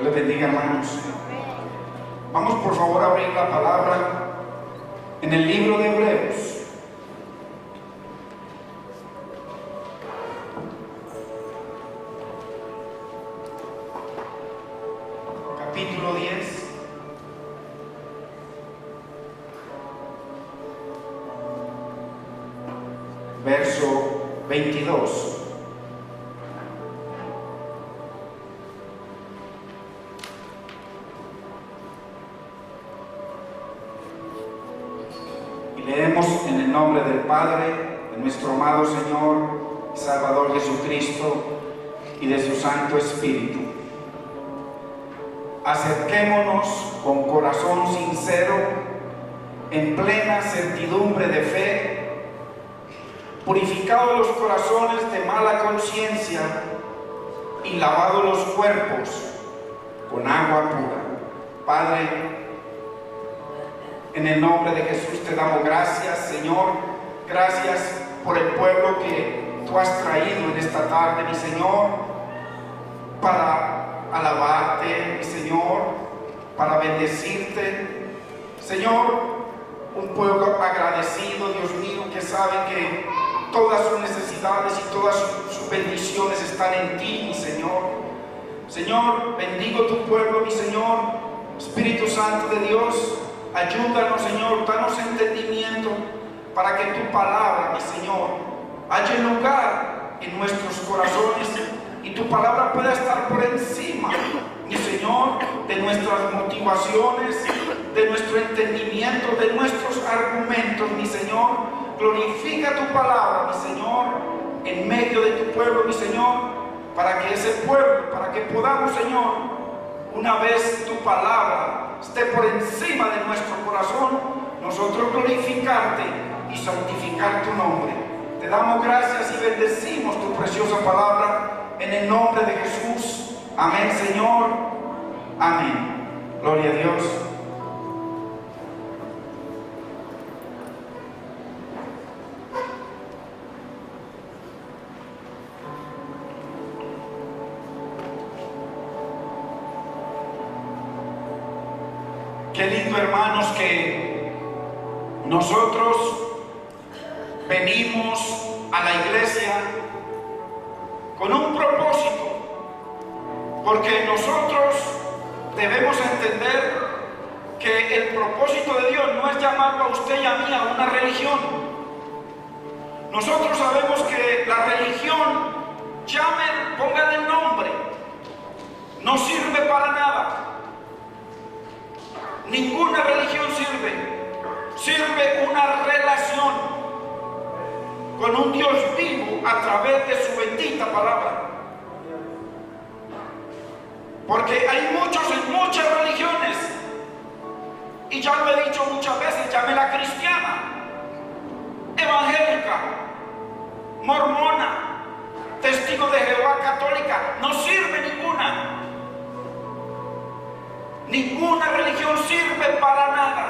Dios les bendiga, hermanos. Vamos por favor a abrir la palabra en el libro de Hebreos. Capítulo 10. Verso 22. Y leemos en el nombre del Padre, de nuestro amado Señor y Salvador Jesucristo y de su Santo Espíritu. Acerquémonos con corazón sincero, en plena certidumbre de fe, purificados los corazones de mala conciencia y lavados los cuerpos con agua pura. Padre, en el nombre de Jesús te damos gracias, Señor. Gracias por el pueblo que tú has traído en esta tarde, mi Señor, para alabarte, mi Señor, para bendecirte. Señor, un pueblo agradecido, Dios mío, que sabe que todas sus necesidades y todas sus bendiciones están en ti, mi Señor. Señor, bendigo tu pueblo, mi Señor. Espíritu Santo de Dios, ayúdanos, Señor, danos entendimiento para que tu palabra, mi Señor, haya lugar en nuestros corazones y tu palabra pueda estar por encima, mi Señor, de nuestras motivaciones, de nuestro entendimiento, de nuestros argumentos, mi Señor. Glorifica tu palabra, mi Señor, en medio de tu pueblo, mi Señor, para que ese pueblo, para que podamos, Señor, una vez tu palabra esté por encima de nuestro corazón, nosotros glorificarte y santificar tu nombre. Te damos gracias y bendecimos tu preciosa palabra en el nombre de Jesús. Amén, Señor. Amén. Gloria a Dios. Qué lindo, hermanos, que nosotros venimos a la iglesia con un propósito, porque nosotros debemos entender que el propósito de Dios no es llamarlo a usted y a mí a una religión. Nosotros sabemos que la religión, llamen, pongan el nombre, no sirve para nada. Ninguna religión sirve una relación con un Dios vivo a través de su bendita palabra. Porque hay muchos en muchas religiones, y ya lo he dicho muchas veces, llámela cristiana, evangélica, mormona, testigo de Jehová, católica, no sirve ninguna. Ninguna religión sirve para nada.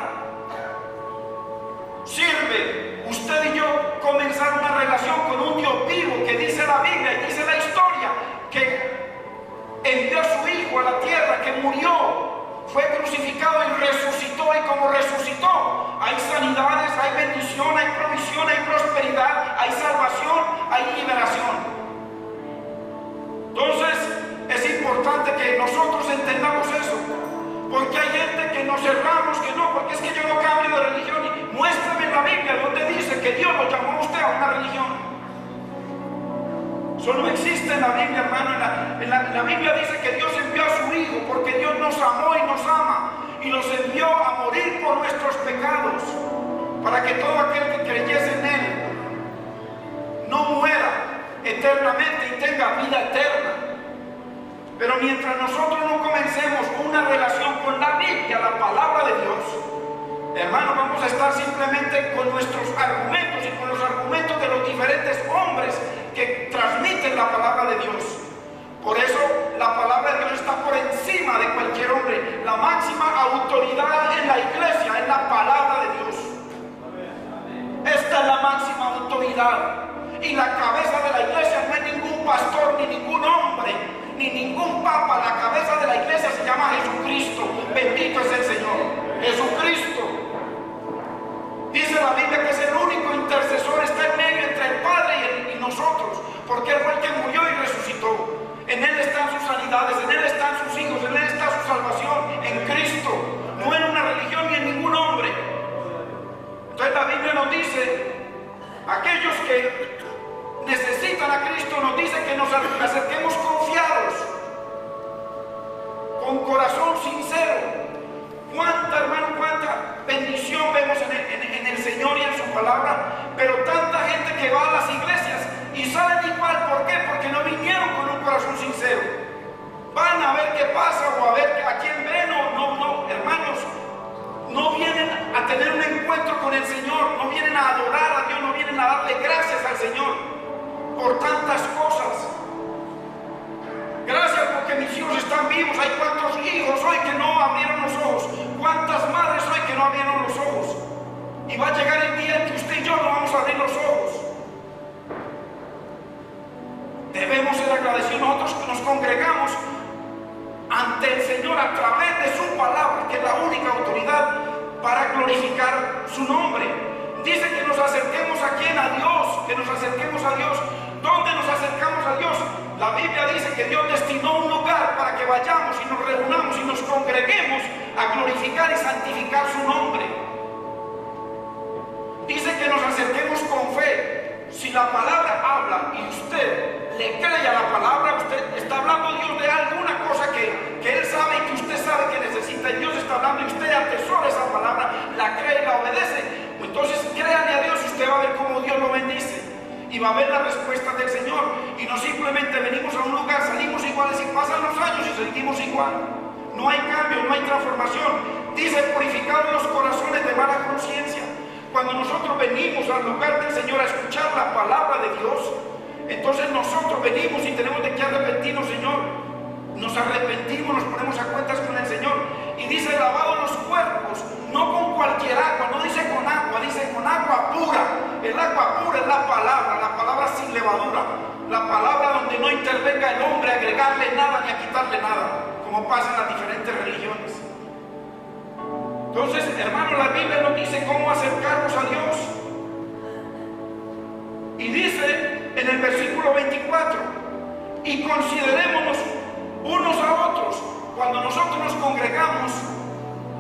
Sirve usted y yo comenzar una relación con un Dios vivo, que dice la Biblia y dice la historia, que envió a su Hijo a la tierra, que murió, fue crucificado y resucitó, y como resucitó, hay sanidades, hay bendición, hay provisión, hay prosperidad, hay salvación, hay liberación. Entonces es importante que nosotros entendamos eso. Porque hay gente que nos cerramos, que no, porque es que yo no cambio de religión. Y muéstrame en la Biblia donde dice que Dios lo llamó a usted a una religión. Eso no existe en la Biblia, hermano. En la Biblia dice que Dios envió a su Hijo porque Dios nos amó y nos ama. Y nos envió a morir por nuestros pecados, para que todo aquel que creyese en Él no muera eternamente y tenga vida eterna. Pero mientras nosotros no comencemos una relación con la Biblia, la palabra de Dios, hermanos, vamos a estar simplemente con nuestros argumentos y con los argumentos de los diferentes hombres que transmiten la palabra de Dios. Por eso la palabra de Dios está por encima de cualquier hombre. La máxima autoridad en la iglesia es la palabra de Dios. Esta es la máxima autoridad. Y la cabeza de la iglesia no es ningún pastor, ni ningún hombre, ni ningún papa. La cabeza de la iglesia se llama Jesucristo. Bendito es el Señor. Jesucristo. Dice la Biblia que es el único intercesor, está en medio entre el Padre y nosotros, porque Él fue el que murió y resucitó. En Él están sus sanidades, en Él están sus hijos, en Él está su salvación, en Cristo, no en una religión ni en ningún hombre. Entonces la Biblia nos dice, aquellos que necesitan a Cristo, nos dice que nos acerquemos confiados, con corazón sincero. Cuánta, hermano, cuánta bendición vemos en el Señor y en su palabra, pero tanta gente que va a las iglesias y salen igual. ¿Por qué? Porque no vinieron con un corazón sincero. Van a ver qué pasa o a ver a quién ven o no, hermanos. No vienen a tener un encuentro con el Señor, no vienen a adorar a Dios, no vienen a darle gracias al Señor por tantas cosas. Gracias porque mis hijos están vivos. Hay cuantos hijos hoy que no abrieron los ojos, cuántas madres hoy que no abrieron los ojos. Y va a llegar el día en que usted y yo no vamos a abrir los ojos. Debemos ser agradecidos. Nosotros que nos congregamos ante el Señor a través de su palabra, que es la única autoridad para glorificar su nombre. Dice que nos acerquemos a quién, a Dios, que nos acerquemos a Dios. ¿Dónde nos acercamos a Dios? La Biblia dice que Dios destinó un lugar para que vayamos y nos reunamos y nos congreguemos a glorificar y santificar su nombre. Dice que nos acerquemos con fe. Si la palabra habla y usted le cree a la palabra, usted está hablando Dios de alguna cosa que Él sabe y que usted sabe que necesita. Y Dios está hablando y usted atesora esa palabra, la cree y la obedece. Entonces créale a Dios y usted va a ver cómo Dios lo bendice. Y va a ver la respuesta del Señor. Y no simplemente venimos a un lugar, salimos iguales y pasan los años y seguimos igual. No hay cambio, no hay transformación. Dice, purificar los corazones de mala conciencia. Cuando nosotros venimos al lugar del Señor a escuchar la palabra de Dios, entonces nosotros venimos y tenemos de qué arrepentirnos, Señor. Nos arrepentimos, nos ponemos a cuentas con el Señor. Y dice, lavado los cuerpos, no con cualquier agua, no dice con agua, dice con agua pura. El agua pura es la palabra sin levadura, la palabra donde no intervenga el hombre a agregarle nada ni a quitarle nada, como pasa en las diferentes religiones. Entonces, hermanos, la Biblia nos dice cómo acercarnos a Dios. Y dice en el versículo 24, y considerémonos unos a otros. Cuando nosotros nos congregamos,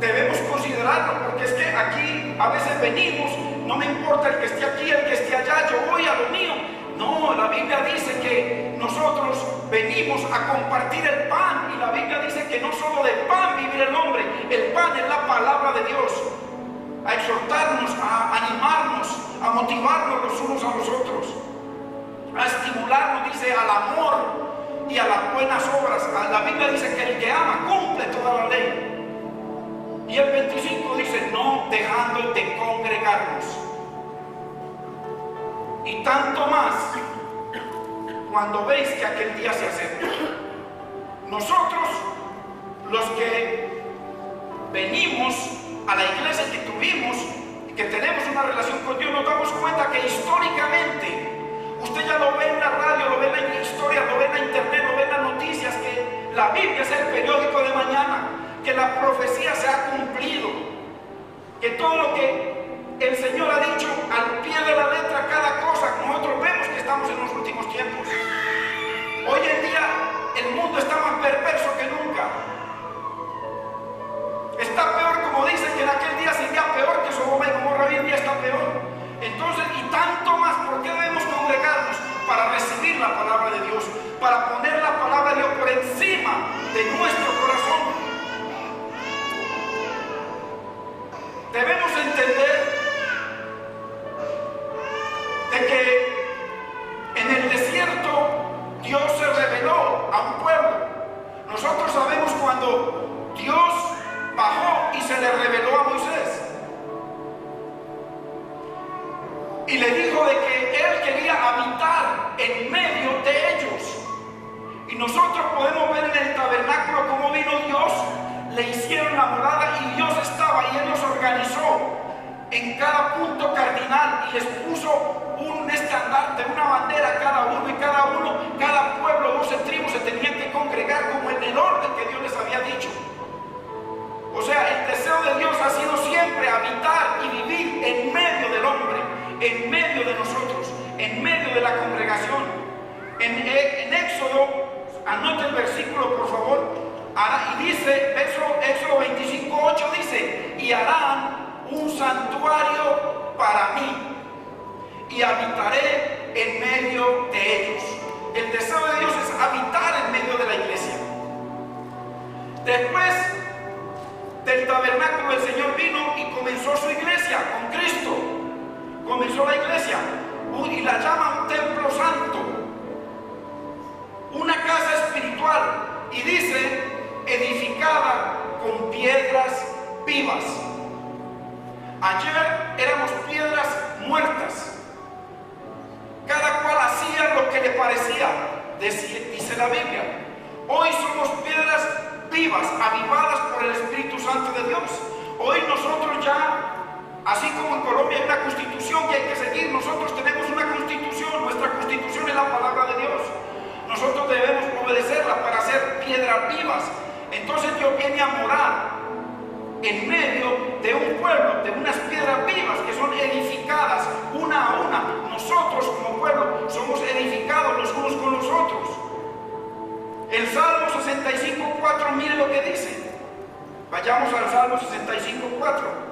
debemos considerarlo, porque es que aquí a veces venimos, no me importa el que esté aquí, el que esté allá, yo voy a lo mío. No, la Biblia dice que nosotros venimos a compartir el pan, y la Biblia dice que no solo de pan vivirá el hombre, el pan es la palabra de Dios, a exhortarnos, a animarnos, a motivarnos los unos a los otros, a estimularnos, dice, al amor y a las buenas obras. La Biblia dice que el que ama cumple toda la ley. Y el 25 dice, no dejando de congregarnos. Y tanto más cuando veis que aquel día se acerca. Nosotros, los que venimos a la iglesia que tuvimos y que tenemos una relación con Dios, nos damos cuenta que históricamente, usted ya lo ve en la radio, lo ve en la historia, lo ve en la internet, lo ve en las noticias, que la Biblia es el periódico de mañana, que la profecía se ha cumplido, que todo lo que el Señor ha dicho al pie de la letra, cada cosa, nosotros vemos que estamos en los últimos tiempos. Hoy en día el mundo está más perverso que nunca. Está peor, como dicen, que en aquel día sería peor que Sodoma y Gomorra. Hoy en día está peor. Entonces, y tanto más, ¿por qué debemos congregarnos? Para recibir la palabra de Dios, para poner la palabra de Dios por encima de nuestro corazón. Debemos entender de que en el desierto Dios se reveló a un pueblo. Nosotros sabemos cuando Dios bajó y se le reveló a Moisés y le dijo de que Él quería habitar en medio de ellos. Y nosotros podemos ver en el tabernáculo cómo vino Dios, le hicieron la morada y Dios estaba y Él los organizó en cada punto cardinal y les puso un estandarte, una bandera a cada uno, y cada pueblo, 12 tribus se tenían que congregar como en el orden que Dios les había dicho. medio de la congregación. En Éxodo, anote el versículo por favor, y dice, Éxodo 25:8 dice, y harán un santuario para mí, y habitaré en medio de ellos. El deseo de Dios es habitar en medio de la iglesia. Después del tabernáculo, el Señor vino y comenzó su iglesia con Cristo. Comenzó la iglesia y la llama un templo santo, una casa espiritual, y dice, edificada con piedras vivas. Ayer éramos piedras muertas, cada cual hacía lo que le parecía, dice la Biblia. Hoy somos piedras vivas, avivadas por el Espíritu Santo de Dios. Hoy nosotros ya, así como en Colombia hay una constitución que hay que seguir, nosotros tenemos una constitución. Nuestra constitución es la palabra de Dios. Nosotros debemos obedecerla para ser piedras vivas. Entonces Dios viene a morar en medio de un pueblo, de unas piedras vivas que son edificadas una a una. Nosotros como pueblo somos edificados los unos con los otros. El Salmo 65:4, mire lo que dice. Vayamos al Salmo 65:4.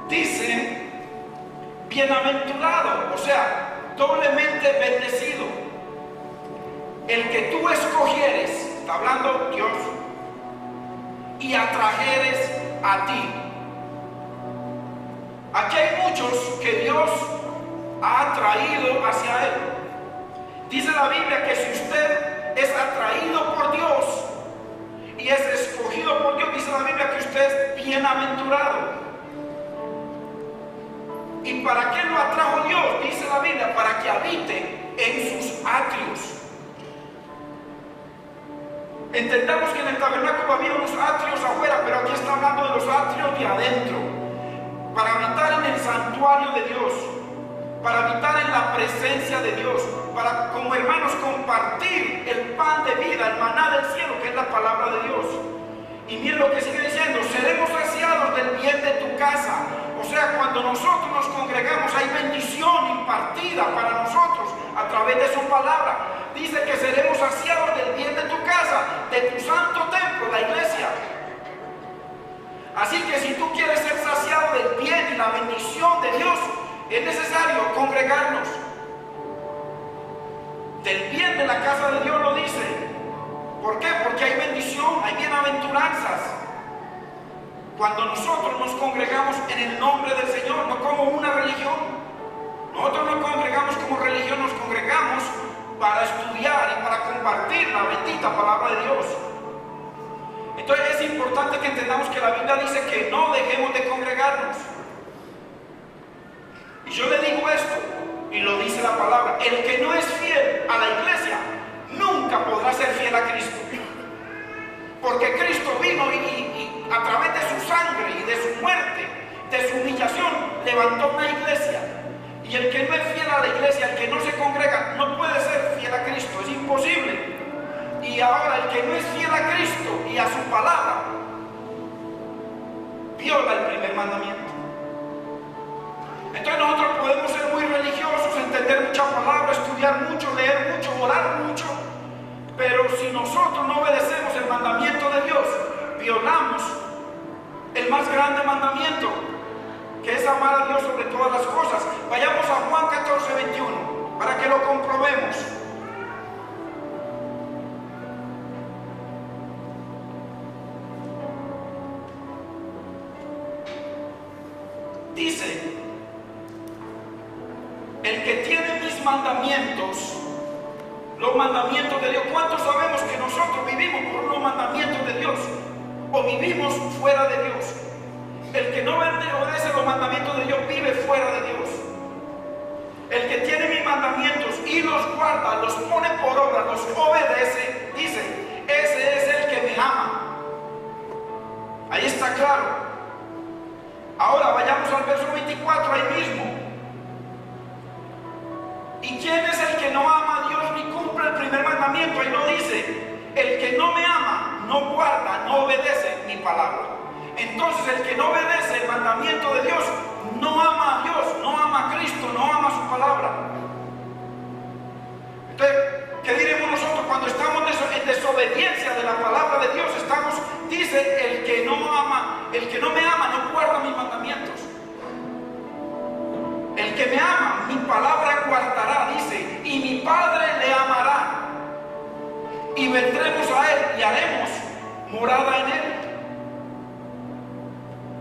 Dice, bienaventurado, o sea, doblemente bendecido, el que tú escogieres, está hablando Dios, y atrajeres a ti. Aquí hay muchos que Dios ha atraído hacia Él. Dice la Biblia que si usted es atraído por Dios y es escogido por Dios, dice la Biblia que usted es bienaventurado. ¿Y para qué lo atrajo Dios? Dice la Biblia, para que habite en sus atrios. Entendamos que en el tabernáculo había unos atrios afuera, pero aquí está hablando de los atrios de adentro. Para habitar en el santuario de Dios, para habitar en la presencia de Dios, para como hermanos compartir el pan de vida, el maná del cielo, que es la palabra de Dios. Y miren lo que sigue diciendo, seremos saciados del bien de tu casa. O sea, cuando nosotros nos congregamos hay bendición impartida para nosotros a través de su palabra. Dice que seremos saciados del bien de tu casa, de tu santo templo, la iglesia. Así que si tú quieres ser saciado del bien y la bendición de Dios, es necesario congregarnos. Del bien de la casa de Dios lo dice. ¿Por qué? Porque hay bendición, hay bienaventuranzas. Cuando nosotros nos congregamos en el nombre del Señor, no como una religión. Nosotros no congregamos como religión, nos congregamos para estudiar y para compartir la bendita palabra de Dios. Entonces es importante que entendamos que la Biblia dice que no dejemos de congregarnos. Y yo le digo esto, y lo dice la palabra, el que no es fiel a la iglesia, nunca podrá ser fiel a Cristo. Porque Cristo vino y a través de su sangre y de su muerte, de su humillación, levantó una iglesia. Y el que no es fiel a la iglesia, el que no se congrega, no puede ser fiel a Cristo, es imposible. Y ahora el que no es fiel a Cristo y a su palabra, viola el primer mandamiento. Entonces nosotros podemos ser muy religiosos, entender mucha palabra, estudiar mucho, leer mucho, orar mucho, pero si nosotros no obedecemos el mandamiento de Dios, violamos el más grande mandamiento, que es amar a Dios sobre todas las cosas. Vayamos a Juan 14:21 para que lo comprobemos. Dice, el que tiene mis mandamientos, los mandamientos de Dios. ¿Cuántos sabemos que nosotros vivimos por los mandamientos de Dios o vivimos fuera de Dios? El que no obedece los mandamientos de Dios vive fuera de Dios. El que tiene mis mandamientos y los guarda, los pone por obra, los obedece, dice, ese es el que me ama. Ahí está claro. Ahora vayamos al verso 24, ahí mismo. ¿Y quién es el que no ama a Dios ni cumple el primer mandamiento? Ahí lo dice, el que no me ama no guarda, no obedece mi palabra. Entonces el que no obedece el mandamiento de Dios no ama a Dios, no ama a Cristo, no ama su palabra. Entonces, ¿qué diremos nosotros cuando estamos en desobediencia de la palabra de Dios? Dice, el que no me ama no guarda mis mandamientos. El que me ama, mi palabra guardará, dice, y mi Padre le amará. Y vendremos a él y haremos morada en él.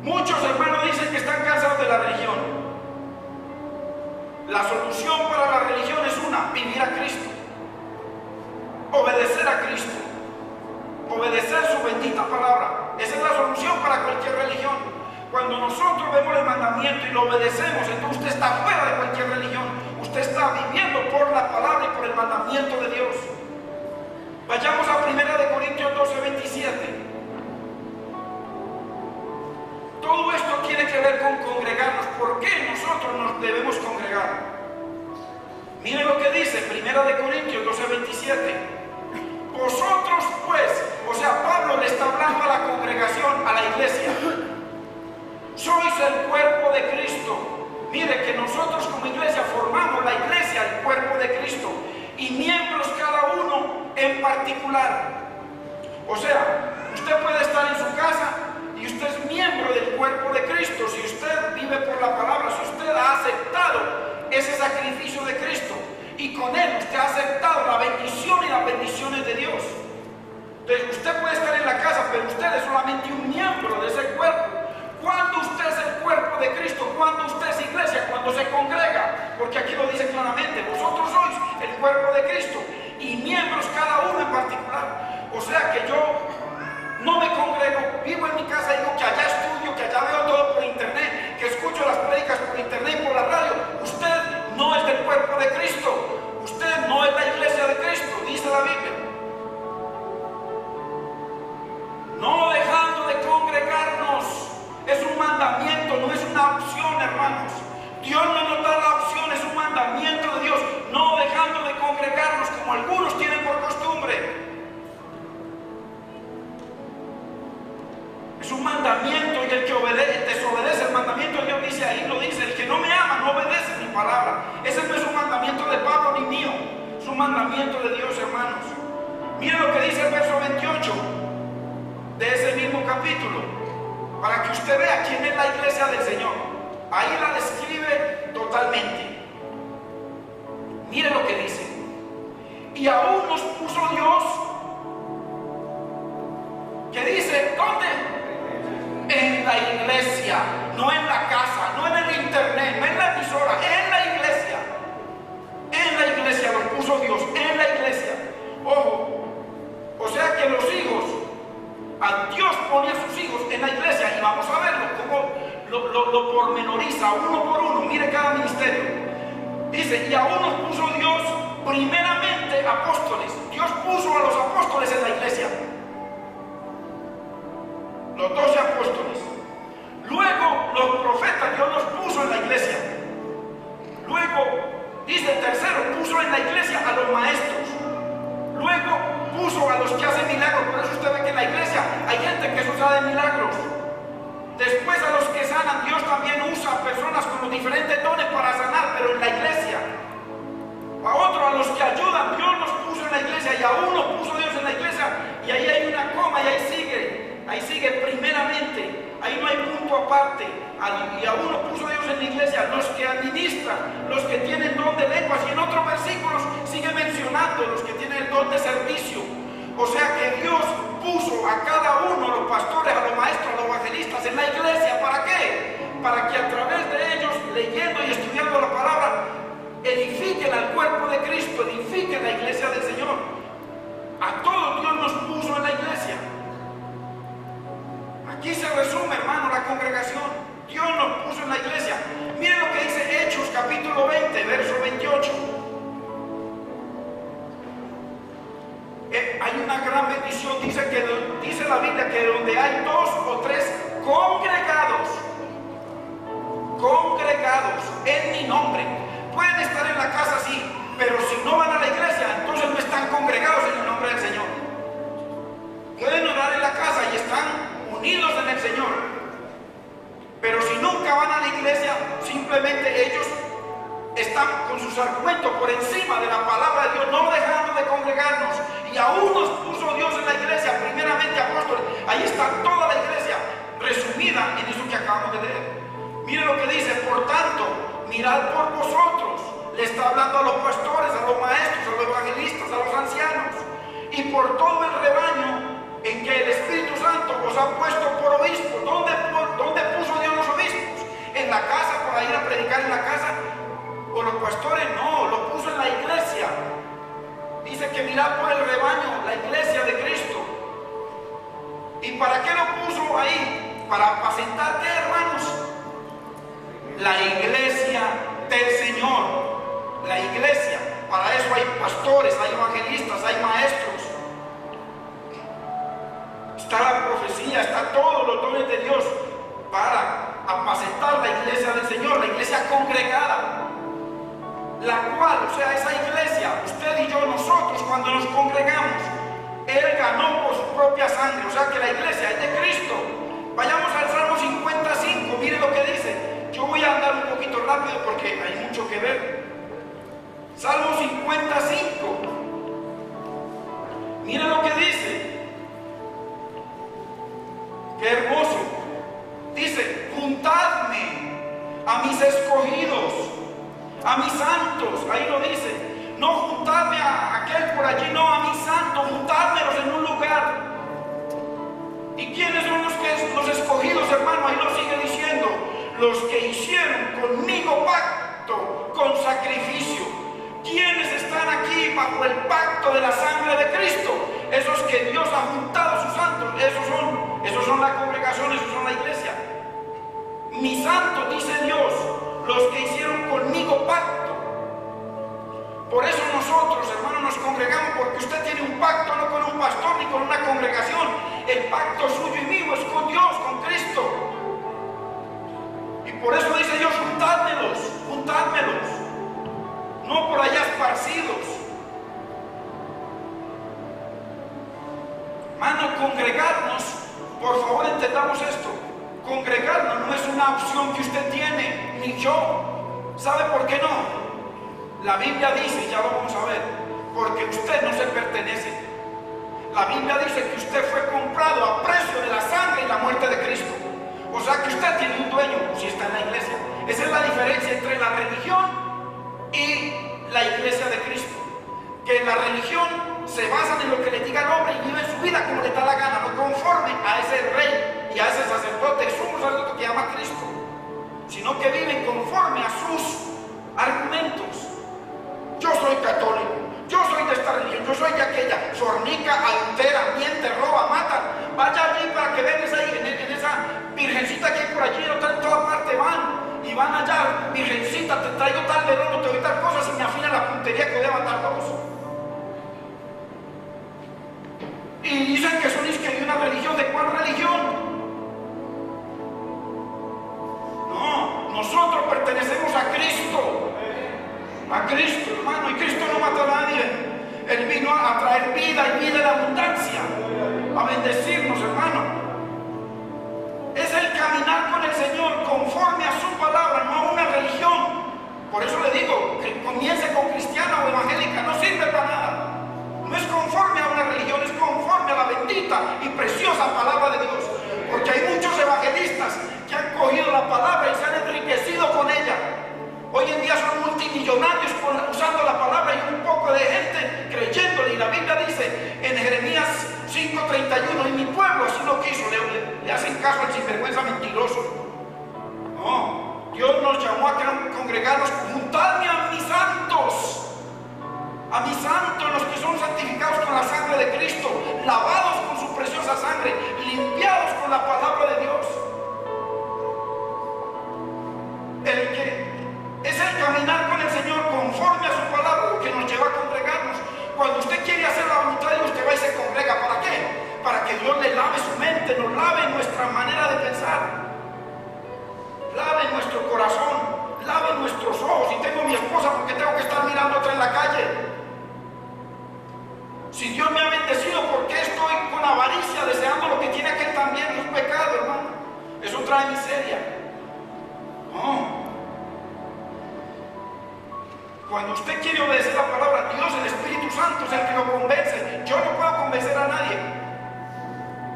Muchos hermanos dicen que están cansados de la religión. La solución para la religión es una: vivir a Cristo, obedecer a Cristo, obedecer su bendita palabra. Esa es la solución para cualquier religión. Cuando nosotros vemos el mandamiento y lo obedecemos, entonces usted está fuera de cualquier religión. Usted está viviendo por la palabra y por el mandamiento de Dios. Vayamos a 1 Corintios 12:27. Todo esto tiene que ver con congregarnos. ¿Por qué nosotros nos debemos congregar? Miren lo que dice 1 Corintios 12:27. Vosotros pues, o sea, Pablo le está hablando a la congregación, a la iglesia, sois el cuerpo de Cristo. Mire que nosotros como iglesia formamos la iglesia, el cuerpo de Cristo, y miembros cada uno en particular. O sea, usted puede estar en su casa y usted es miembro del cuerpo de Cristo si usted vive por la palabra, si usted ha aceptado ese sacrificio de Cristo y con él usted ha aceptado la bendición y las bendiciones de Dios. Entonces usted puede estar en la casa, pero usted es solamente un miembro de ese cuerpo. Cuando usted es el cuerpo de Cristo, cuando usted es iglesia, cuando se congrega, porque aquí lo dice claramente, vosotros sois el cuerpo de Cristo y miembros cada uno en particular. O sea que yo no me congrego, vivo en mi casa y digo que allá estudio, que allá veo todo por internet, que escucho las prédicas por internet y por la radio. Usted no es del cuerpo de Cristo, usted no es la iglesia de Cristo, dice la Biblia. No dejando de congregarnos es un mandamiento, no es una opción, hermanos. Dios no nos da la opción, es un mandamiento de Dios. No dejando de congregarnos como algunos tienen por costumbre. Es un mandamiento, y el que desobedece el mandamiento de Dios, dice ahí, lo dice, el que no me ama no obedece mi palabra. Ese no es un mandamiento de Pablo ni mío, es un mandamiento de Dios, hermanos. Miren lo que dice el verso 28 de ese mismo capítulo, para que usted vea quién es la iglesia del Señor. Ahí la describe totalmente. Mire lo que dice: y aún nos puso Dios, que dice, ¿dónde? En la iglesia, no en la casa, no en el internet, no en la emisora, en la iglesia. En la iglesia lo puso Dios, en la iglesia. Ojo, o sea que los hijos, a Dios pone a sus hijos en la iglesia, y vamos a verlo como lo pormenoriza uno por uno. Mire cada ministerio. Dice, y aún nos puso Dios primeramente apóstoles. Dios puso a los apóstoles en la iglesia, los 12 apóstoles. Luego los profetas, Dios los puso en la iglesia. Luego, dice el tercero, puso en la iglesia a los maestros. Luego puso a los que hacen milagros. Por eso usted ve que en la iglesia hay gente que es usada de milagros. Después a los que sanan, Dios también usa personas con los diferentes dones para sanar, pero en la iglesia. A otros, a los que ayudan, Dios los puso en la iglesia, y a uno puso Dios en la iglesia, y ahí hay una coma y ahí sigue primeramente, ahí no hay punto aparte. Y a uno puso Dios en la iglesia, los que administran, los que tienen don de lenguas, y en otros versículos sigue mencionando los que tienen el don de servicio. O sea que Dios puso a cada uno, a los pastores, a los maestros, a los evangelistas en la iglesia. ¿Para qué? Para que a través de ellos, leyendo y estudiando la palabra, edifiquen al cuerpo de Cristo, edifiquen la iglesia del Señor. A todos Dios nos puso en la iglesia. Aquí se resume, hermano, la congregación. Dios nos puso en la iglesia. Miren lo que dice Hechos capítulo 20, verso 28. Hay una gran bendición. Dice la Biblia que donde hay 2 o 3 congregados en mi nombre, pueden estar en la casa, sí, pero si no van a la iglesia, entonces no están congregados en el nombre del Señor. Pueden orar el Señor. Pero si nunca van a la iglesia, simplemente ellos están con sus argumentos por encima de la palabra de Dios, no dejando de congregarnos. Y aún nos puso Dios en la iglesia, primeramente apóstoles. Ahí está toda la iglesia resumida en eso que acabamos de leer. Mire lo que dice: por tanto, mirad por vosotros. Le está hablando a los pastores, a los maestros, a los evangelistas, a los ancianos, y por todo el rebaño en que el Espíritu Santo os ha puesto por obispos. ¿Dónde puso Dios los obispos? ¿En la casa, para ir a predicar en la casa? ¿O los pastores? No, lo puso en la iglesia. Dice que mirad por el rebaño, la iglesia de Cristo. ¿Y para qué lo puso ahí? Para apacentar, ¿qué, hermanos? La iglesia del Señor. La iglesia. Para eso hay pastores, hay evangelistas, hay maestros. Está la profecía, está todos los dones de Dios para apacentar la iglesia del Señor, la iglesia congregada. La cual, o sea, esa iglesia, usted y yo, nosotros, cuando nos congregamos, Él ganó por su propia sangre. O sea que la iglesia es de Cristo. Vayamos al Salmo 55, mire lo que dice. Yo voy a andar un poquito rápido porque hay mucho que ver. Salmo 55. Mire lo que dice. Qué hermoso. Dice: juntadme a mis escogidos, a mis santos. Ahí lo dice. No juntadme a aquel por allí, no, a mis santos, juntádmelos en un lugar. ¿Y quiénes son los escogidos, hermano? Ahí lo sigue diciendo: los que hicieron conmigo pacto con sacrificio. ¿Quiénes están aquí bajo el pacto de la sangre de Cristo? Esos que Dios ha juntado a sus santos. Esos son la congregación, esos son la iglesia. Mis santos, dice Dios, los que hicieron conmigo pacto. Por eso nosotros, hermanos, nos congregamos, porque usted tiene un pacto, no con un pastor ni con una congregación. El pacto suyo y mío es con Dios, con Cristo. Y por eso dice Dios: juntádmelos, juntádmelos. No por allá esparcidos. Hermano, congregarnos, por favor entendamos esto. Congregarnos no es una opción que usted tiene, ni yo. ¿Sabe por qué no? La Biblia dice, y ya lo vamos a ver, porque usted no se pertenece. La Biblia dice que usted fue comprado a precio de la sangre y la muerte de Cristo. O sea que usted tiene un dueño si está en la iglesia. Esa es la diferencia entre la religión y la iglesia de Cristo. Que en la religión se basan en lo que le diga el hombre y viven su vida como le da la gana, no conforme a ese rey y a ese sacerdote, sumo sacerdote que llama Cristo, sino que viven conforme a sus argumentos. Yo soy católico, yo soy de esta religión, yo soy de aquella, fornica, adultera, miente, roba, mata. Vaya allí para que vean en esa virgencita que hay por allí, en toda parte van. Y van allá: virgencita, te traigo tal verano, te doy tal cosa, si me afina la puntería que voy a matar dos. Y dicen que son de una religión. ¿De cuál religión? No, nosotros pertenecemos a Cristo. A Cristo, hermano, y Cristo no mata a nadie. Él vino a traer vida y vida en abundancia, a bendecirnos, hermano. Es el caminar con el Señor conforme a su palabra, no a una religión. Por eso le digo que comience con cristiana o evangélica, no sirve para nada. No es conforme a una religión, es conforme a la bendita y preciosa palabra de Dios. Porque hay muchos evangelistas que han cogido la palabra y se han enriquecido con ella. Hoy en día son multimillonarios usando la palabra, y un poco de gente creyéndole. Y la Biblia dice en Jeremías 5:31: y mi pueblo así lo quiso. Le hacen caso al sinvergüenza mentiroso. No, Dios nos llamó a congregarnos. Juntadme a mis santos, los que son santificados con la sangre de Cristo, lavados con su preciosa sangre, limpiados con la palabra de Dios. El que es el caminar con el Señor conforme a su palabra, que nos lleva a congregarnos. Cuando usted quiere hacer la voluntad de Dios, usted va y se congrega. ¿Para qué? Para que Dios le lave su mente, nos lave nuestra manera de pensar, lave nuestro corazón, lave nuestros ojos. Y tengo mi esposa, porque tengo que estar mirando otra en la calle. Si Dios me ha bendecido, ¿por qué estoy con con avaricia, deseando lo que tiene aquel también, es un pecado, hermano. Eso trae miseria. No. Cuando usted quiere obedecer la palabra de Dios, el Espíritu Santo es el que lo convence. Yo no puedo convencer a nadie.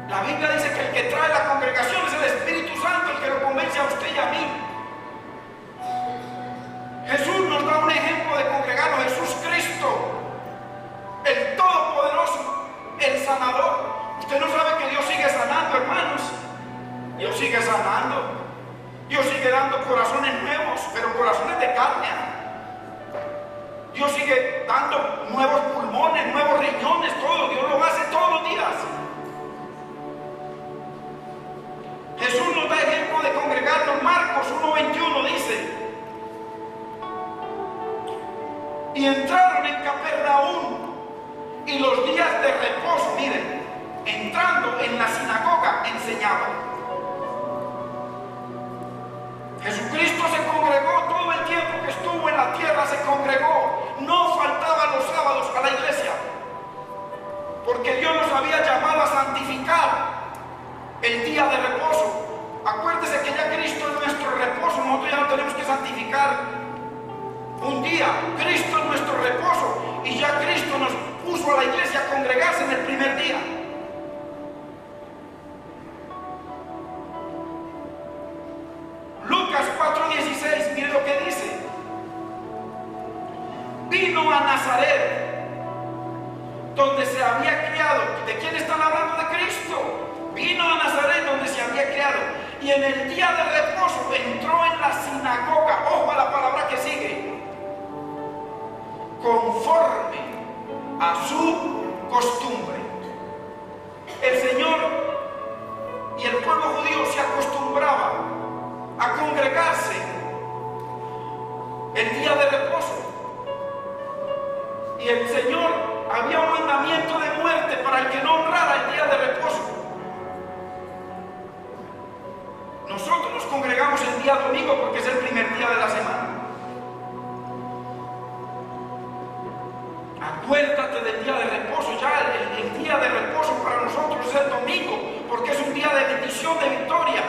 La Biblia dice que el que trae la congregación es el Espíritu Santo, el que lo convence a usted y a mí. Jesús nos da un ejemplo de congregarnos. Jesús Cristo, el Todopoderoso, el Sanador. Usted no sabe que Dios sigue sanando, hermanos. Dios sigue sanando. Dios sigue dando corazones nuevos, pero corazones de carne. Dios sigue dando nuevos pulmones, nuevos riñones, todo. Dios lo hace todos los días. Jesús nos da ejemplo de congregarnos. Marcos 1:21 dice: y entraron en Capernaum, y los días de reposo, miren, entrando en la sinagoga, enseñaban. Jesucristo se congregó todo el tiempo que estuvo en la tierra, se congregó. No faltaba los sábados a la iglesia, porque Dios nos había llamado a santificar el día de reposo. Acuérdese que ya Cristo es nuestro reposo. Nosotros ya no tenemos que santificar un día. Cristo es nuestro reposo, y ya Cristo nos puso a la iglesia a congregarse en el primer día. Lucas 4:16, mire lo que dice: vino a Nazaret, donde se había criado. ¿De quién están hablando? De Cristo. Vino a Nazaret, donde se había criado, y en el día de reposo entró en la sinagoga. Ojo a la palabra que sigue: conforme a su costumbre. El Señor y el pueblo judío se acostumbraba a congregarse el día de reposo, y el Señor había un mandamiento de muerte para el que no honrara el día de reposo. Nosotros nos congregamos el día domingo porque es el primer día de la semana. Acuérdate del día de reposo. Ya el día de reposo para nosotros es el domingo, porque es un día de bendición, de victoria,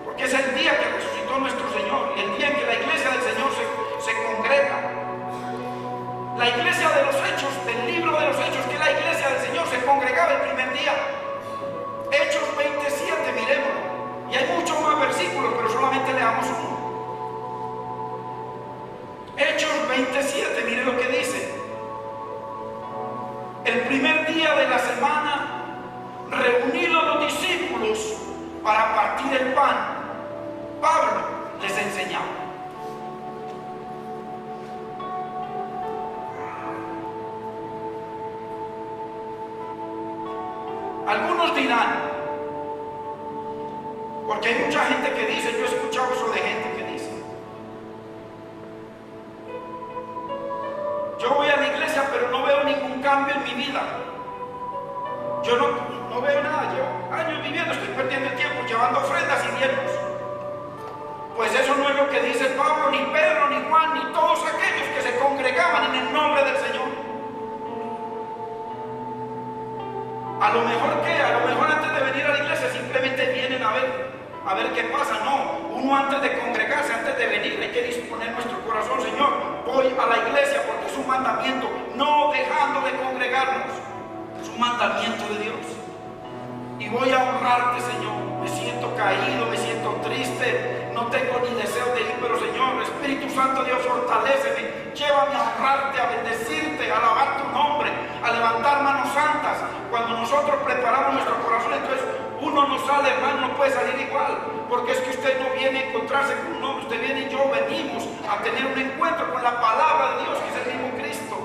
porque es el día que resucitó nuestro Señor, y el día en que la iglesia del Señor se congrega. La iglesia de los Hechos, del libro de los Hechos, que es la iglesia del Señor, se congregaba el primer día. Hechos 27, miremoslo. Y hay muchos más versículos, pero solamente leamos uno. Hechos 27, mire lo que dice: el primer día de la semana, reunidos los discípulos para partir el pan, Pablo les enseñaba. Algunos dirán, porque hay mucha gente que dice, yo he escuchado eso de gente que dice: yo voy a la iglesia pero no veo ningún cambio en mi vida. Yo no veo nada, llevo años viviendo, estoy perdiendo el tiempo llevando ofrendas y diezmos. Pues eso no es lo que dice Pablo, ni Pedro, ni Juan, ni todos aquellos que se congregaban en el nombre del Señor. A lo mejor antes de venir a la iglesia simplemente vienen a ver qué pasa. No, uno antes de congregarse, antes de venir, hay que disponer nuestro corazón. Señor, voy a la iglesia porque es un mandamiento, no dejando de congregarnos. Es un mandamiento de Dios. Y voy a honrarte, Señor. Me siento caído, me siento triste, no tengo ni deseo de ir, pero Señor, Espíritu Santo Dios, fortaléceme, llévame a honrarte, a bendecirte, a alabar tu nombre, a levantar manos santas. Cuando nosotros preparamos nuestro corazón, entonces uno no sale, hermano, no puede salir igual, porque es que usted no viene a encontrarse con un hombre, usted viene y yo venimos a tener un encuentro con la palabra de Dios, que es el mismo Cristo.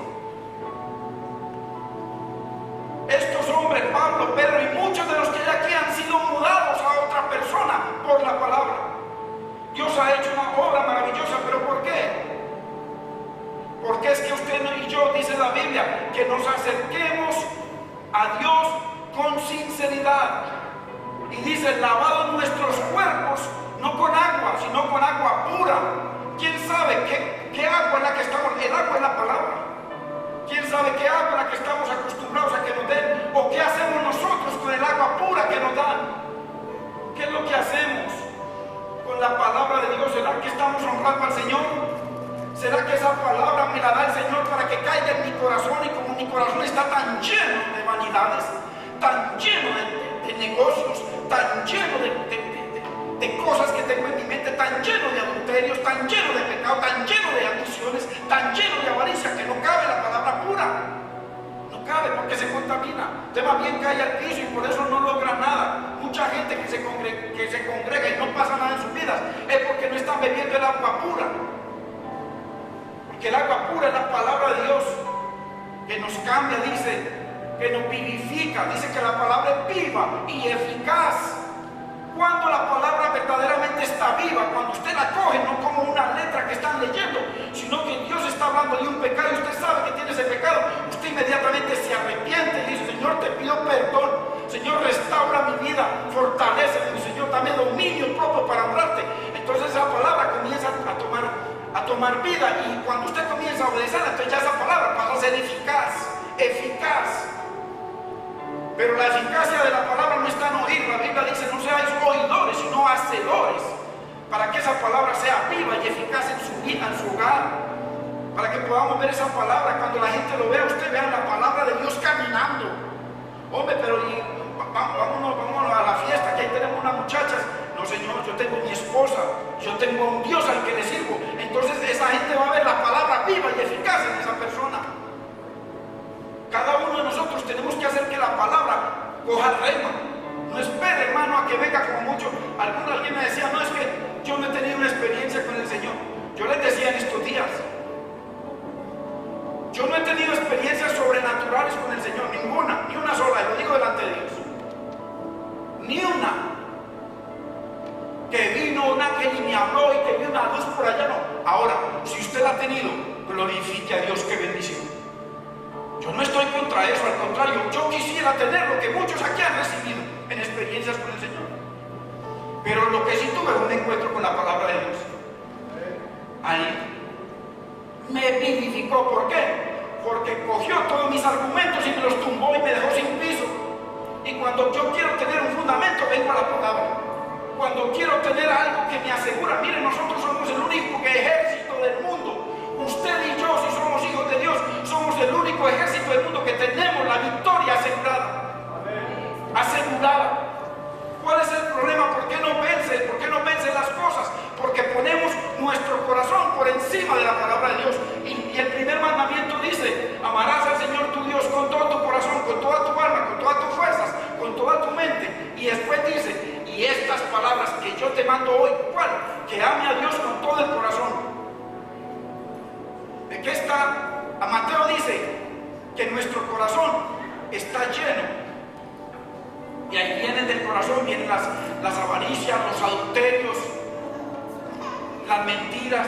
Estos hombres, Pablo, Pedro y muchos de los que hay aquí han sido mudados a otra persona por la palabra. Dios ha hecho una obra maravillosa, pero ¿por qué? Porque es que usted y yo, dice la Biblia, que nos acerquemos a Dios con sinceridad. Y dice, lavados nuestros cuerpos, no con agua, sino con agua pura. ¿Quién sabe qué agua es la que estamos? El agua es la palabra. ¿Quién sabe qué agua es la que estamos acostumbrados a que nos den? ¿O qué ¿Será que estamos honrando al Señor? ¿Será que esa palabra me la da el Señor para que caiga en mi corazón? Y como mi corazón está tan lleno de vanidades, tan lleno de negocios, tan lleno de cosas que tengo en mi mente, tan lleno de adulterios, tan lleno de pecado, tan lleno de ambiciones, tan lleno de avaricia, que no cabe la palabra pura. No cabe porque se contamina. Usted más bien cae al piso y por eso no logra nada. Mucha gente que se congrega y no pasa nada en sus vidas es porque no están bebiendo el agua pura. Porque el agua pura es la palabra de Dios que nos cambia, dice, que nos vivifica. Dice que la palabra es viva y eficaz. Cuando la palabra verdaderamente está viva, cuando usted la coge, no como una letra que están leyendo, sino que Dios está hablando de un pecado y usted sabe que tiene ese pecado, usted inmediatamente se arrepiente y dice: Señor, te pido perdón, Señor, restaura mi vida, fortaléceme, Señor, dame dominio propio para honrarte. Entonces esa palabra comienza a tomar vida, y cuando usted comienza a obedecerla, entonces ya esa palabra pasa a ser eficaz. Pero la eficacia de la palabra no está en oír. La Biblia dice: no seáis oidores, sino hacedores, para que esa palabra sea viva y eficaz en su vida, en su hogar, para que podamos ver esa palabra. Cuando la gente lo vea, usted vea la palabra de Dios caminando. Hombre, pero vámonos a la fiesta, que ahí tenemos unas muchachas. No, Señor, yo tengo mi esposa, yo tengo un Dios al que le sirvo. Entonces esa gente va a ver la palabra viva y eficaz en esa persona. Cada uno de nosotros tenemos que hacer que la palabra coja rema. No espere, hermano, a que venga como mucho. Alguien me decía: no, es que yo no he tenido una experiencia con el Señor. Yo les decía en estos días: yo no he tenido experiencias sobrenaturales con el Señor, ninguna, ni una sola, y lo digo delante de Dios. Ni una. Que vino un ángel y me habló y que vi una luz por allá, no. Ahora, si usted la ha tenido, glorifique a Dios, qué bendición. Yo no estoy contra eso, al contrario, yo quisiera tener lo que muchos aquí han recibido en experiencias con el Señor. Pero lo que sí tuve fue un encuentro con la palabra de Dios. Ahí me vivificó. ¿Por qué? Porque cogió todos mis argumentos y me los tumbó y me dejó sin piso. Y cuando yo quiero tener un fundamento, vengo a la palabra. Cuando quiero tener algo que me asegura, miren, nosotros somos el único ejército del mundo. Usted y yo, si somos hijos de Dios, somos el único ejército del mundo que tenemos la victoria asegurada. Asegurada. ¿Cuál es el problema? ¿Por qué no vence? ¿Por qué no vencen las cosas? Porque ponemos nuestro corazón por encima de la palabra de Dios. Y el primer mandamiento dice: amarás al Señor tu Dios con todo tu corazón, con toda tu alma, con todas tus fuerzas, con toda tu mente. Y después dice: y estas palabras que yo te mando hoy, ¿cuál? Que ame a Dios con todo el corazón. ¿De qué está? A Mateo dice que nuestro corazón está lleno. Y ahí vienen del corazón, vienen las avaricias, los adulterios, las mentiras.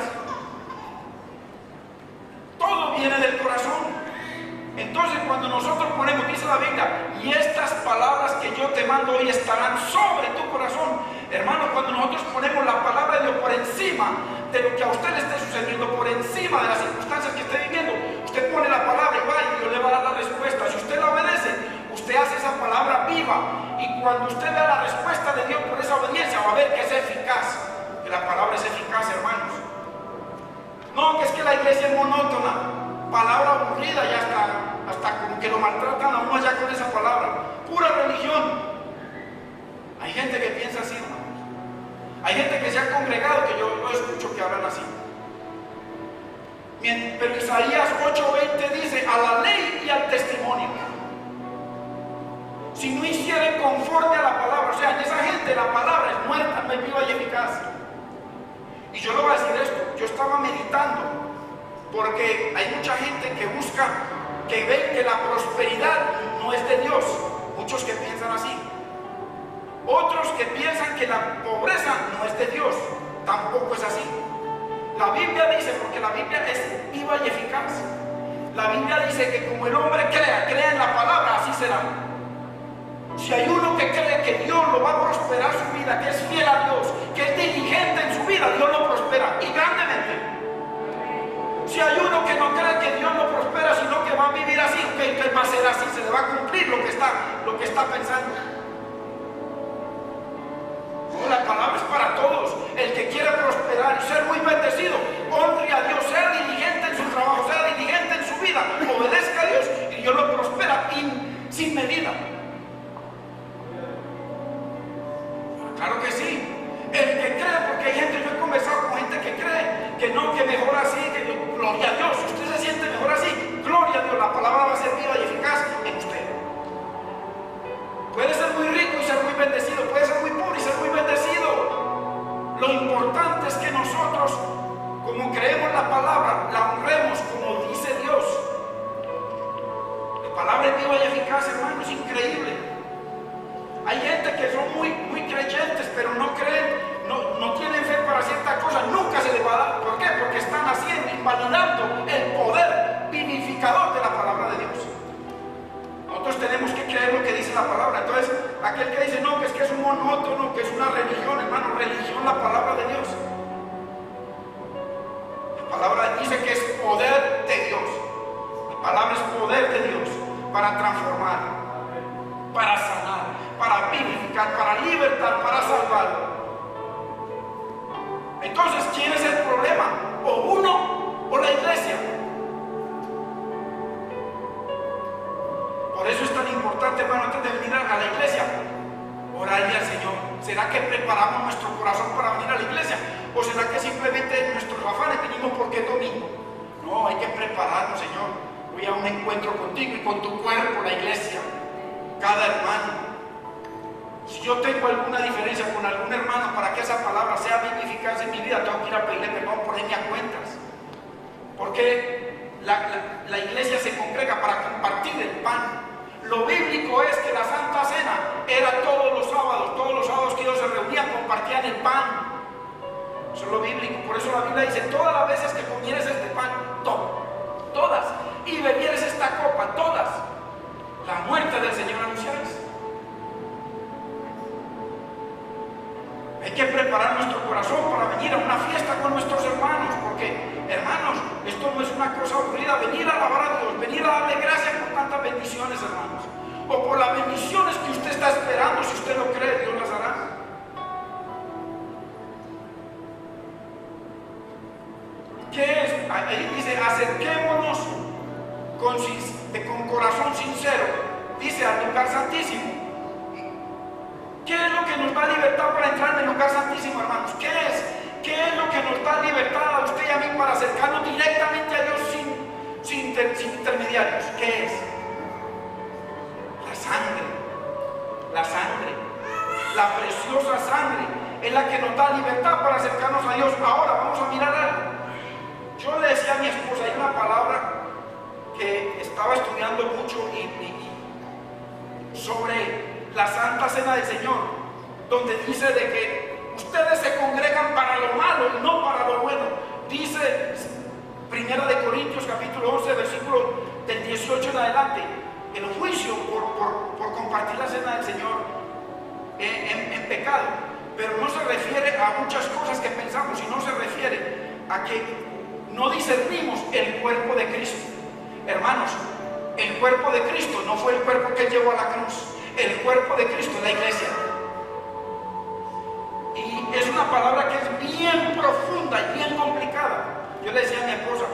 Todo viene del corazón. Entonces cuando nosotros ponemos, dice la Biblia: y estas palabras que yo te mando hoy estarán sobre tu corazón. Hermano, cuando nosotros ponemos la palabra de Dios por encima de lo que a usted le esté sucediendo, por encima de las circunstancias que esté viviendo, usted pone la palabra y va, y Dios le va a dar la respuesta. Si usted la obedece, usted hace esa palabra viva, y cuando usted vea la respuesta de Dios por esa obediencia, va a ver que es eficaz, que la palabra es eficaz, hermanos. No, que es que la iglesia es monótona, palabra aburrida, y hasta como que lo maltratan a uno allá con esa palabra, pura religión. Hay gente que piensa así, hermano. Hay gente que se ha congregado que yo no escucho que hablan así. Pero Isaías 8:20 dice: a la ley y al testimonio. Si no hicieren conforme a la palabra, o sea, en esa gente la palabra es muerta, no es viva y eficaz. Y yo le voy a decir esto: yo estaba meditando, porque hay mucha gente que busca, que ve que la prosperidad no es de Dios. Muchos que piensan así. Otros que piensan que la pobreza no es de Dios. Tampoco es así. La Biblia dice, porque la Biblia es viva y eficaz, la Biblia dice que como el hombre crea en la palabra, así será. Si hay uno que cree que Dios lo va a prosperar su vida, que es fiel a Dios, que es diligente en su vida, Dios lo prospera, y grandemente. Si hay uno que no cree que Dios lo prospera, sino que va a vivir así, que va a ser así, se le va a cumplir lo que está pensando. La palabra es para todos. El que quiere prosperar y ser que mejor así, gloria a Dios. Si usted se siente mejor así, gloria a Dios, la palabra va a ser viva y eficaz en usted. Puede ser muy rico y ser muy bendecido, puede ser muy pobre y ser muy bendecido. Lo importante es que nosotros, como creemos la palabra, la honremos como dice Dios. La palabra es viva y eficaz, hermano, es increíble. Hay gente que son muy creyentes, pero no creen, no tienen fe para cierta cosa, nunca se les va a dar. ¿Por qué? Porque están haciendo, invalidando el poder vivificador de la palabra de Dios. Nosotros tenemos que creer lo que dice la palabra. Entonces, aquel que dice, no, que es un monótono, que es una religión, hermano, religión, la palabra de Dios. La palabra dice que es poder de Dios. La palabra es poder de Dios para transformar, para sanar, para vivificar, para libertar, para salvar. Entonces, ¿quién es el problema? ¿O uno o la iglesia? Por eso es tan importante, hermano, antes de venir a la iglesia, orarle al Señor. ¿Será que preparamos nuestro corazón para venir a la iglesia? ¿O será que simplemente nuestros afanes venimos porque es domingo? No, hay que prepararnos, Señor. Voy a un encuentro contigo y con tu cuerpo, la iglesia, cada hermano. Si yo tengo alguna diferencia con algún hermano para que esa palabra sea vivificada en mi vida, tengo que ir a pedirle perdón, ponerme a cuentas. Porque la iglesia se congrega para compartir el pan. Lo bíblico es que la Santa Cena era todos los sábados que ellos se reunían, compartían el pan. Eso es lo bíblico. Por eso la Biblia dice, todas las veces que comieres este pan, todas, y bebieres esta copa, todas, la muerte del Señor anunciaréis. Hay que preparar nuestro corazón para venir a una fiesta con nuestros hermanos, porque, hermanos, esto no es una cosa aburrida, venir a alabar a Dios, venir a darle gracias por tantas bendiciones, hermanos, o por las bendiciones que usted está esperando. Si usted lo cree, Dios las hará. ¿Qué es? Ahí dice, acerquémonos con corazón sincero, dice, al lugar santísimo. ¿Qué es lo que nos da libertad para entrar en el lugar santísimo, hermanos? ¿Qué es? ¿Qué es lo que nos da libertad a usted y a mí para acercarnos directamente a Dios sin intermediarios? ¿Qué es? La sangre, la preciosa sangre es la que nos da libertad para acercarnos a Dios. Ahora vamos a mirar algo. Yo le decía a mi esposa, hay una palabra que estaba estudiando mucho sobre la Santa Cena del Señor, donde dice de que ustedes se congregan para lo malo y no para lo bueno. Dice 1 Corintios capítulo 11, versículo del 18 en adelante, el juicio por compartir la Cena del Señor en pecado. Pero no se refiere a muchas cosas que pensamos, sino se refiere a que no discernimos el cuerpo de Cristo. Hermanos, el cuerpo de Cristo no fue el cuerpo que Él llevó a la cruz. El cuerpo de Cristo es la iglesia. Y es una palabra que es bien profunda y bien complicada. Yo le decía a mi esposa,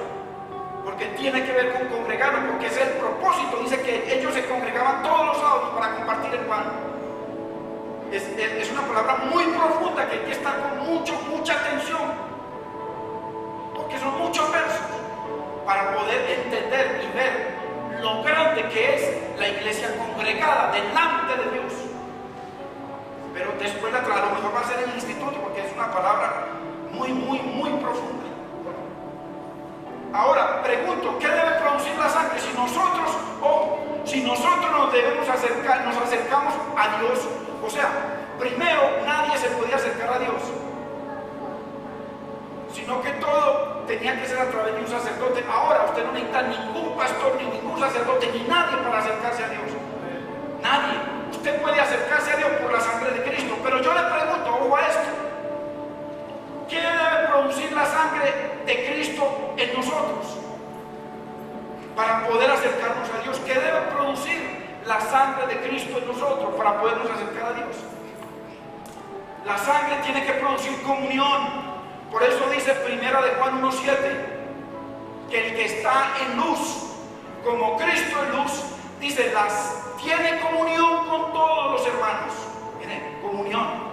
porque tiene que ver con congregarnos, porque es el propósito. Dice que ellos se congregaban todos los sábados para compartir el pan. Es una palabra muy profunda que hay que estar con mucha atención, porque son muchos versos para poder entender y ver lo grande que es la iglesia congregada delante de Dios. Pero después a lo mejor va a ser en el instituto, porque es una palabra muy profunda. Ahora pregunto, ¿qué debe producir la sangre? Si nosotros nos debemos acercar, nos acercamos a Dios. O sea, primero nadie se podía acercar a Dios, sino que todo tenía que ser a través de un sacerdote. Ahora usted no necesita ningún pastor, ni ningún sacerdote, ni nadie para acercarse a Dios. Nadie. Usted puede acercarse a Dios por la sangre de Cristo. Pero yo le pregunto, ojo a esto, ¿qué debe producir la sangre de Cristo en nosotros para poder acercarnos a Dios? ¿Qué debe producir la sangre de Cristo en nosotros para podernos acercar a Dios? La sangre tiene que producir comunión. Por eso dice 1 de Juan 1:7, que el que está en luz, como Cristo en luz, dice, tiene comunión con todos los hermanos. Miren, comunión.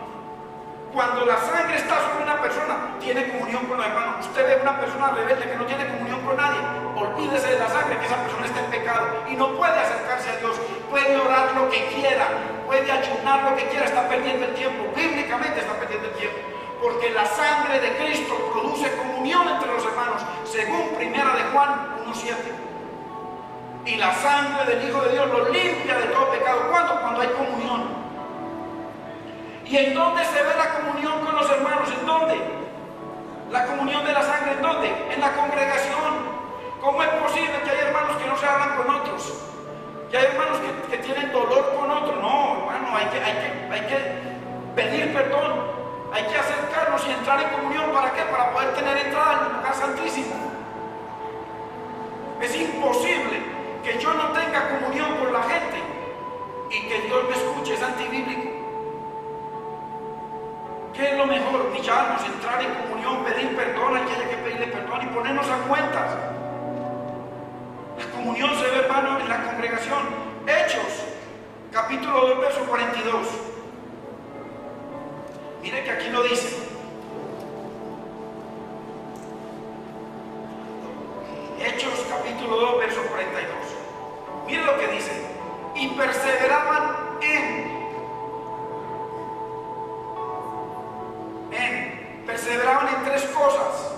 Cuando la sangre está sobre una persona, tiene comunión con los hermanos. Usted ve una persona rebelde que no tiene comunión con nadie, olvídese de la sangre, que esa persona está en pecado y no puede acercarse a Dios. Puede orar lo que quiera, puede ayunar lo que quiera, está perdiendo el tiempo. Bíblicamente está perdiendo el tiempo, porque la sangre de Cristo produce comunión entre los hermanos, según 1 de Juan 1:7. Y la sangre del Hijo de Dios lo limpia de todo pecado. ¿Cuándo? Cuando hay comunión. ¿Y en dónde se ve la comunión con los hermanos? ¿En dónde? La comunión de la sangre, ¿en dónde? En la congregación. ¿Cómo es posible que hay hermanos que no se hablan con otros? Que hay hermanos que tienen dolor con otros. No, hermano, hay que pedir perdón. Hay que acercarnos y entrar en comunión. ¿Para qué? Para poder tener entrada al lugar santísimo. Es imposible que yo no tenga comunión con la gente y que Dios me escuche. Es antibíblico. ¿Qué es lo mejor? Humillarnos, entrar en comunión, pedir perdón al que haya que pedirle perdón y ponernos a cuentas. La comunión se ve, hermano, en la congregación. Hechos, capítulo 2, verso 42. Mire que aquí lo dice. Hechos, capítulo 2, verso 42. Mire lo que dice. Y perseveraban perseveraban en tres cosas.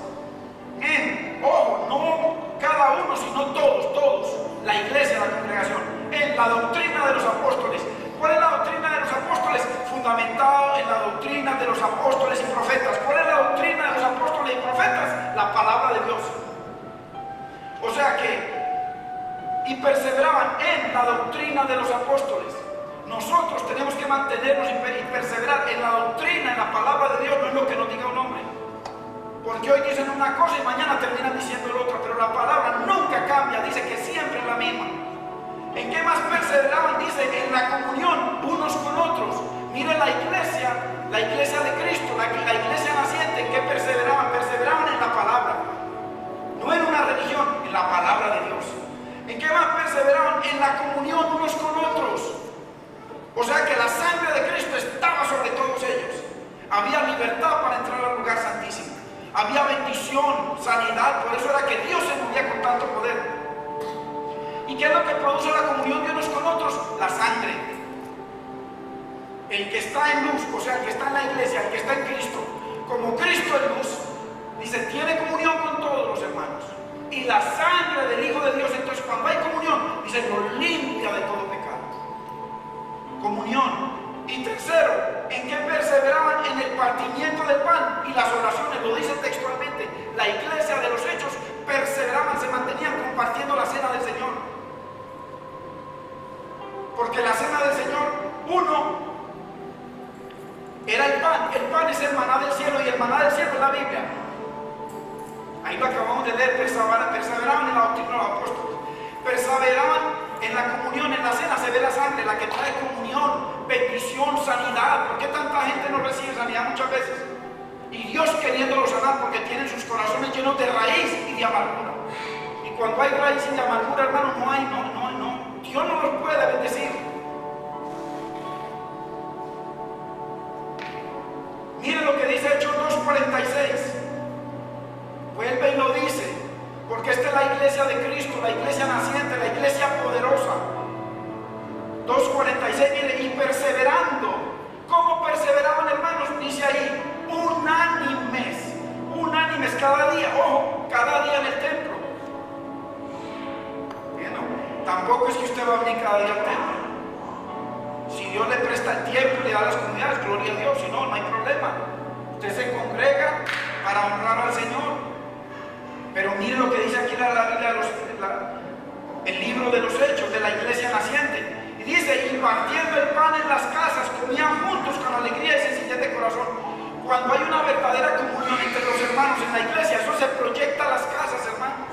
Ojo, no cada uno, sino todos, la iglesia, la congregación, en la doctrina de los apóstoles. ¿Cuál es la doctrina de los apóstoles? Fundamentado en la doctrina de los apóstoles y profetas. ¿Cuál es la doctrina de los apóstoles y profetas? La palabra de Dios. O sea que, y perseveraban en la doctrina de los apóstoles. Nosotros tenemos que mantenernos y perseverar en la doctrina, en la palabra de Dios, no es lo que nos diga un hombre. Porque hoy dicen una cosa y mañana terminan diciendo la otra, pero la palabra nunca cambia, dice que siempre es la misma. ¿En qué más perseveraban? Dice, en la comunión unos con otros. Mire la iglesia de Cristo, la iglesia naciente, ¿en qué perseveraban? Perseveraban en la palabra, no en una religión, en la palabra de Dios. ¿En qué más perseveraban? En la comunión unos con otros. O sea que la sangre de Cristo estaba sobre todos ellos. Había libertad para entrar al lugar santísimo. Había bendición, sanidad. Por eso era que Dios se movía con tanto poder. ¿Y qué es lo que produce la comunión de unos con otros? La sangre. El que está en luz, o sea, el que está en la iglesia, el que está en Cristo, como Cristo es luz, dice, tiene comunión con todos los hermanos. Y la sangre del Hijo de Dios, entonces cuando hay comunión, dice, nos limpia de todo pecado. Comunión. Y tercero, en que perseveraban en el partimiento del pan y las oraciones, lo dice textualmente. La iglesia de los hechos perseveraban, se mantenían compartiendo la cena del Señor. Porque la cena del Señor, uno, era el pan es el maná del cielo y el maná del cielo es la Biblia. Ahí lo acabamos de leer, perseveraban en la doctrina de los apóstoles, perseveraban en la comunión, en la cena se ve la sangre, la que trae comunión, bendición, sanidad. ¿Por qué tanta gente no recibe sanidad muchas veces? Y Dios queriéndolo sanar porque tienen sus corazones llenos de raíz y de amargura. Y cuando hay raíz y de amargura, hermano, no. Dios no los puede bendecir. Miren lo que dice Hechos 2:46. Vuelve y lo dice. Porque esta es la iglesia de Cristo, la iglesia naciente, la iglesia poderosa. 2:46, mire, y perseverando. ¿Cómo perseveraban, hermanos? Dice ahí, unánimes cada día, ojo, cada día en el templo. Bueno, tampoco es que usted va a venir cada día al templo. Si Dios le presta el tiempo y le da las comunidades, gloria a Dios, si no, no hay problema. Usted se congrega para honrar al Señor. Pero mire lo que dice aquí la Biblia, el libro de los Hechos de la iglesia naciente. Y dice, y partiendo el pan en las casas, comían juntos con alegría y sencillez de corazón. Cuando hay una verdadera comunión entre los hermanos en la iglesia, eso se proyecta a las casas, hermanos.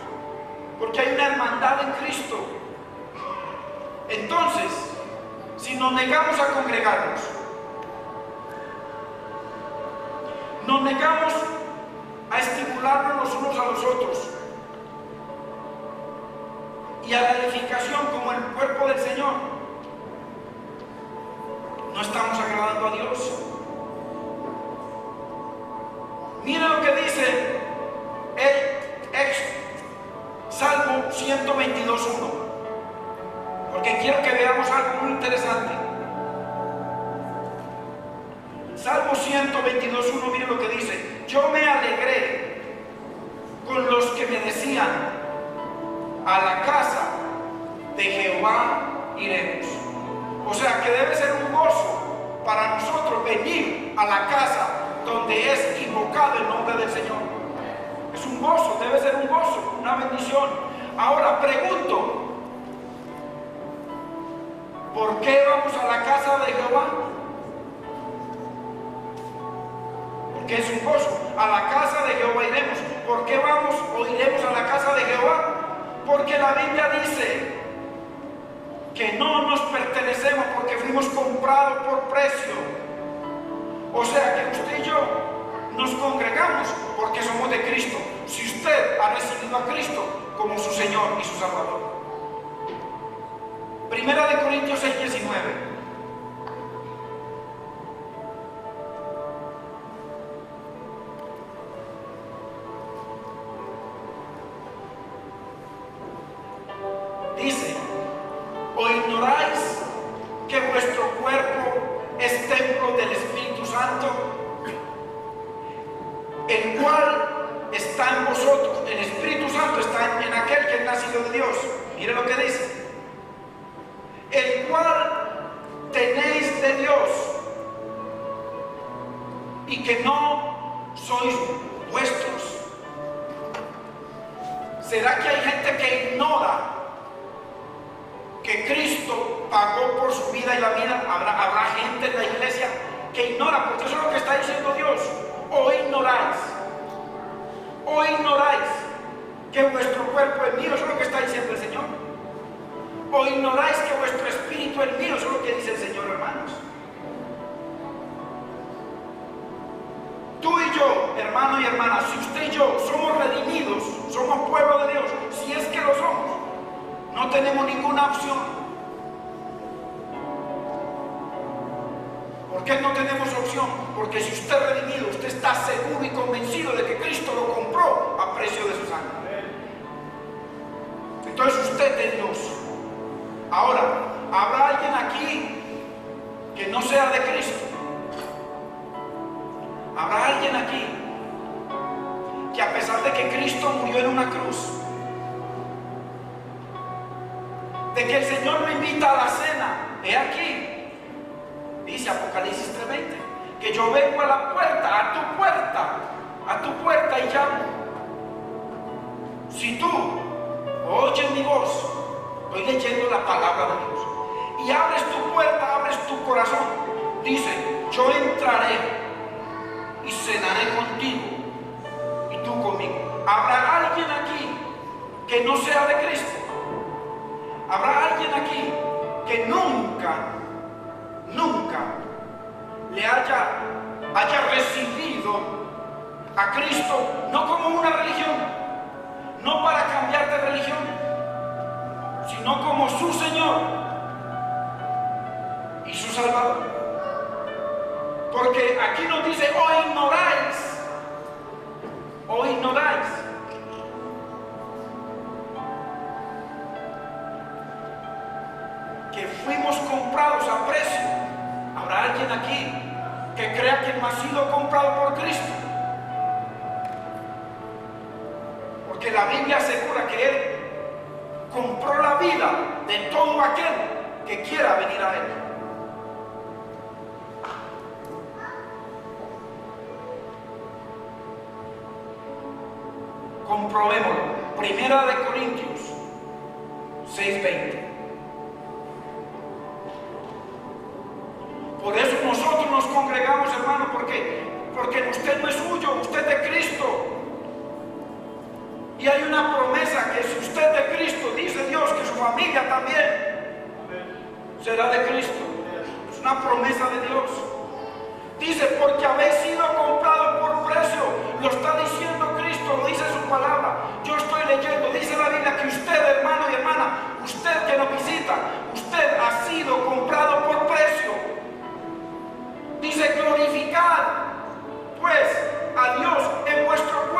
Porque hay una hermandad en Cristo. Entonces, si nos negamos a congregarnos, nos negamos a estimularnos los unos a los otros y a la edificación como el cuerpo del Señor, no estamos agradando a Dios. dice el Salmo 122:1, porque quiero que veamos algo muy interesante. Salmo 122:1, miren lo que dice: yo me alegré con los que me decían, a la casa de Jehová iremos. O sea que debe ser un gozo para nosotros venir a la casa donde es invocado el nombre del Señor. Es un gozo, debe ser un gozo, una bendición. Ahora pregunto, ¿por qué vamos a la casa de Jehová? Porque es un gozo. A la casa de Jehová iremos. ¿Por qué vamos o iremos a la casa de Jehová? Porque la Biblia dice que no nos pertenecemos, porque fuimos comprados por precio. O sea que usted y yo nos congregamos porque somos de Cristo. Si usted ha recibido a Cristo como su Señor y su Salvador. Primera de Corintios 6:19. Dice: ¿o ignoráis que vuestro cuerpo es templo del Espíritu Santo, el cual está en vosotros? El Espíritu Santo está en aquel que es nacido de Dios. Mire lo que dice: el cual tenéis de Dios, y que no sois vuestros. ¿Será que hay gente que ignora que Cristo pagó por su vida y la vida? Habrá gente en la iglesia que ignora, porque eso es lo que está diciendo Dios. ¿O ignoráis que vuestro cuerpo es mío? Eso es lo que está diciendo el Señor. ¿O ignoráis que vuestro espíritu es mío? Eso es lo que dice el Señor, hermanos. Tú y yo, hermano y hermana, si usted y yo somos redimidos, somos pueblo de Dios, si es que lo somos, no tenemos ninguna opción. ¿Por qué no tenemos opción? Porque si usted es redimido, usted está seguro y convencido de que Cristo lo compró a precio de su sangre. Entonces usted es de Dios. Ahora, ¿habrá alguien aquí que no sea de Cristo? ¿Habrá alguien aquí que a pesar de que Cristo murió en una cruz, de que el Señor me invita a la cena, he aquí, dice Apocalipsis 3:20, que yo vengo a la puerta, a tu puerta y llamo? Si tú oyes mi voz, estoy leyendo la palabra de Dios, y abres tu puerta, abres tu corazón, dice: yo entraré y cenaré contigo y tú conmigo. ¿Habrá alguien aquí que no sea de Cristo? ¿Habrá alguien aquí que nunca le haya recibido a Cristo, no como una religión, no para cambiar de religión, sino como su Señor y su Salvador? Porque aquí nos dice: o ignoráis que fuimos comprados a precio. ¿Habrá alguien aquí que crea que no ha sido comprado por Cristo? Porque la Biblia asegura que Él compró la vida de todo aquel que quiera venir a Él. Comprobémoslo. Primera de Corintios 6:20. Por eso nosotros nos congregamos, hermano, porque usted no es suyo, usted es de Cristo. Y hay una promesa que si usted es de Cristo, dice Dios que su familia también será de Cristo. Es una promesa de Dios. Dice: porque habéis sido comprados por precio. Lo está diciendo Cristo, lo dice su palabra. Yo estoy leyendo, dice la Biblia que usted, hermano y hermana, usted que nos visita, usted ha sido comprado por precio. Dice: glorificad pues a Dios en vuestro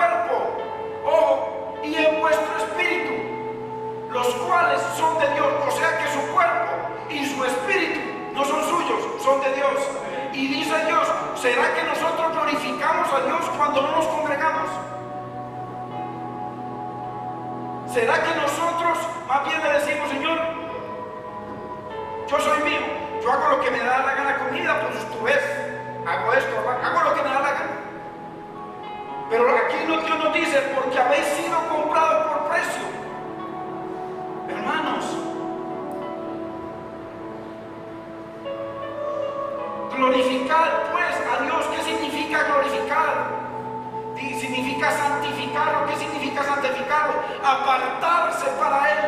cuando no nos congregamos? ¿Será que nosotros más bien le decimos, Señor, yo soy mío, yo hago lo que me da la gana con mi vida, pues tú ves, hago esto, hago lo que me da la gana? Pero aquí Dios nos dice, porque habéis sido comprados por precio. Hermanos, glorificar pues a Dios. ¿Qué significa glorificar? Significa santificarlo. ¿Qué significa santificarlo? Apartarse para Él.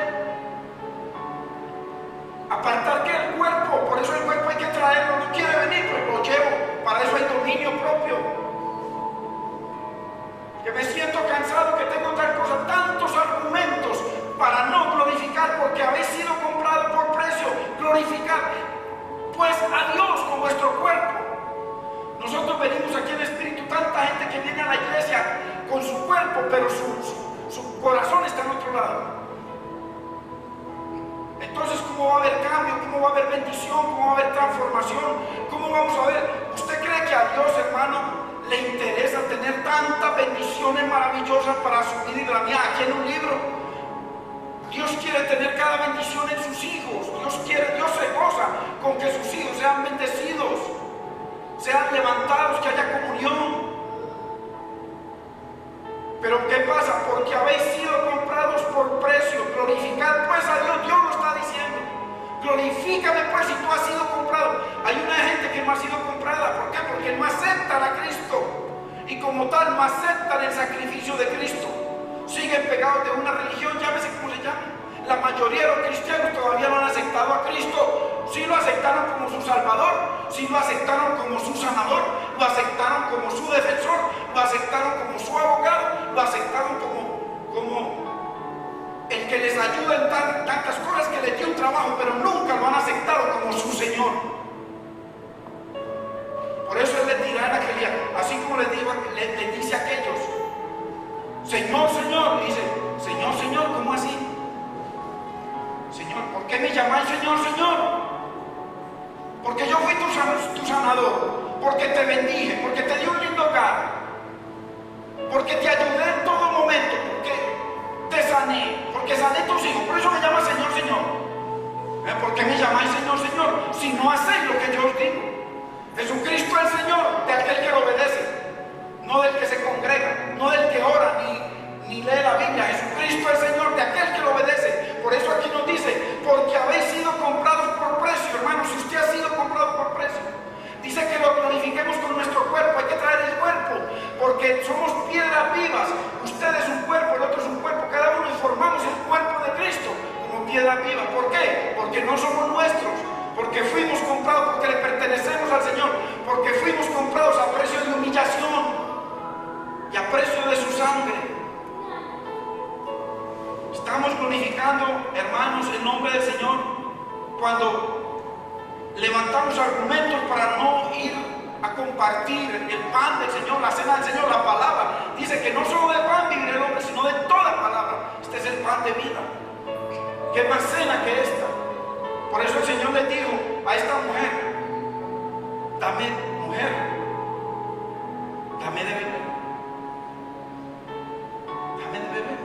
Apartar que el cuerpo, por eso el cuerpo hay que traerlo, no quiere venir, pues lo llevo, para eso hay dominio propio. Que me siento cansado, que tengo tal cosa, tantos argumentos para no glorificar, porque habéis sido comprados por precio. Glorificar pues a Dios con vuestro cuerpo. Nosotros venimos aquí en espíritu, tanta gente que viene a la iglesia con su cuerpo, pero su corazón está en otro lado. Entonces, ¿cómo va a haber cambio? ¿Cómo va a haber bendición? ¿Cómo va a haber transformación? ¿Cómo vamos a ver? ¿Usted cree que a Dios, hermano, le interesa tener tantas bendiciones maravillosas para su vida y la mía aquí en un libro? Dios quiere tener cada bendición en sus hijos. Dios se goza con que sus hijos sean bendecidos, sean levantados, que haya comunión. Pero ¿qué pasa? Porque habéis sido comprados por precio. Glorificad pues a Dios. Dios lo está diciendo. Glorifícame pues si tú has sido comprado. Hay una gente que no ha sido comprada. ¿Por qué? Porque no aceptan a Cristo. Y como tal no aceptan el sacrificio de Cristo. Siguen pegados de una religión, llámese como se llame. La mayoría de los cristianos todavía no han aceptado a Cristo. Sí lo aceptaron como su Salvador, sí lo aceptaron como su sanador, lo aceptaron como su defensor, lo aceptaron como su abogado, lo aceptaron como el que les ayuda en tantas cosas, que les dio un trabajo, pero nunca lo han aceptado como su Señor. Por eso Él les dirá en aquel día, así como les dice a aquellos: Señor, Señor, dice, Señor, Señor, ¿cómo así? Señor, ¿por qué me llamáis Señor, Señor? Porque yo fui tu sanador, porque te bendije, porque te di un lindo hogar, porque te ayudé en todo momento, porque te sané, porque sané tus hijos. Por eso me llamas Señor, Señor. ¿Por qué me llamáis Señor, Señor? Si no hacéis lo que yo os digo. Jesucristo es el Señor de aquel que lo obedece, no del que se congrega, no del que ora ni lee la Biblia. Jesucristo es el Señor de aquel que lo obedece. Por eso aquí nos dice, porque habéis sido comprados por precio. Hermanos, si usted ha sido comprado por precio, dice que lo glorifiquemos con nuestro cuerpo. Hay que traer el cuerpo, porque somos piedras vivas. Usted es un cuerpo, el otro es un cuerpo. Cada uno formamos el cuerpo de Cristo como piedra viva. ¿Por qué? Porque no somos nuestros, porque fuimos comprados, porque le pertenecemos al Señor, porque fuimos comprados a precio de humillación y a precio de su sangre. Estamos glorificando, hermanos, el nombre del Señor cuando levantamos argumentos para no ir a compartir el pan del Señor, la cena del Señor, la palabra. Dice que no solo de pan vivirá el hombre, sino de toda palabra. Este es el pan de vida. ¿Qué más cena que esta? Por eso el Señor le dijo a esta mujer: dame, mujer, dame de beber. Dame de beber.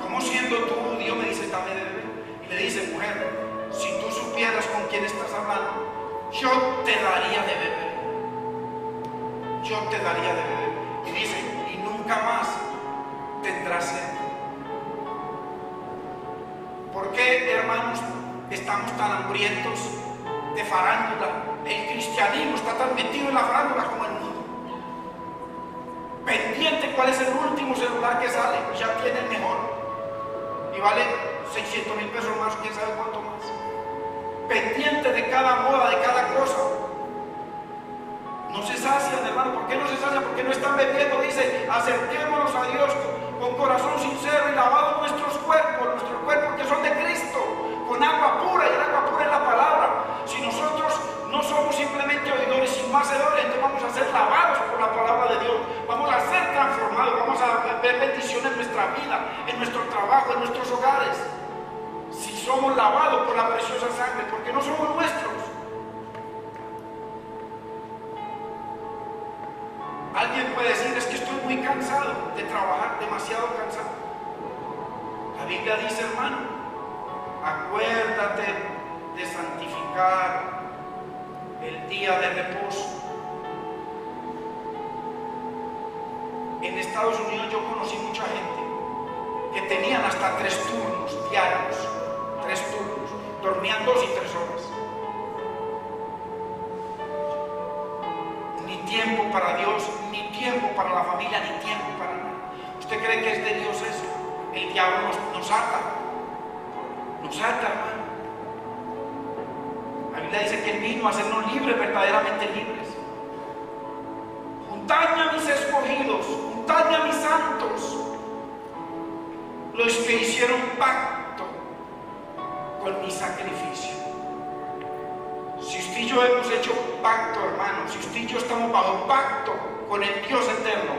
Como siendo tú judío me dices dame de beber. Y le dice: mujer, si tú supieras con quién estás hablando, yo te daría de beber. Yo te daría de beber. Y dice: y nunca más tendrás sed. ¿Por qué, hermanos, estamos tan hambrientos de farándula? El cristianismo está tan metido en la farándula como el mundo. Pendiente cuál es el último celular que sale, ya tiene el mejor. Y vale 600,000 pesos más, quién sabe cuánto más. Pendiente de cada moda, de cada cosa. No se sacian, hermano. ¿Por qué no se sacian? Porque no están bebiendo. Dice: acerquémonos a Dios con corazón sincero y lavados nuestros cuerpos que son de Cristo, con agua pura, y el agua pura es la palabra. Si nosotros no somos simplemente oidores, sino hacedores, entonces vamos a ser lavados por la palabra de Dios, vamos a ser transformados, vamos a ver bendiciones en nuestra vida, en nuestro trabajo, en nuestros hogares, si somos lavados por la preciosa sangre, porque no somos nuestros. Alguien puede decir, es que estoy muy cansado de trabajar, demasiado cansado. La Biblia dice, hermano, acuérdate de santificar el día de reposo. En Estados Unidos yo conocí mucha gente que tenían hasta 3 turnos diarios, 3 turnos, dormían 2 y 3 horas. Ni tiempo para Dios, ni tiempo para la familia, ni tiempo para nada. ¿Usted cree que es de Dios eso? El diablo nos ata, hermano. La Biblia dice que Él vino a hacernos libres, verdaderamente libres. Juntadme a mis escogidos, juntadme a mis santos, los que hicieron pacto con mi sacrificio. Si usted y yo hemos hecho pacto, hermano, si usted y yo estamos bajo pacto con el Dios eterno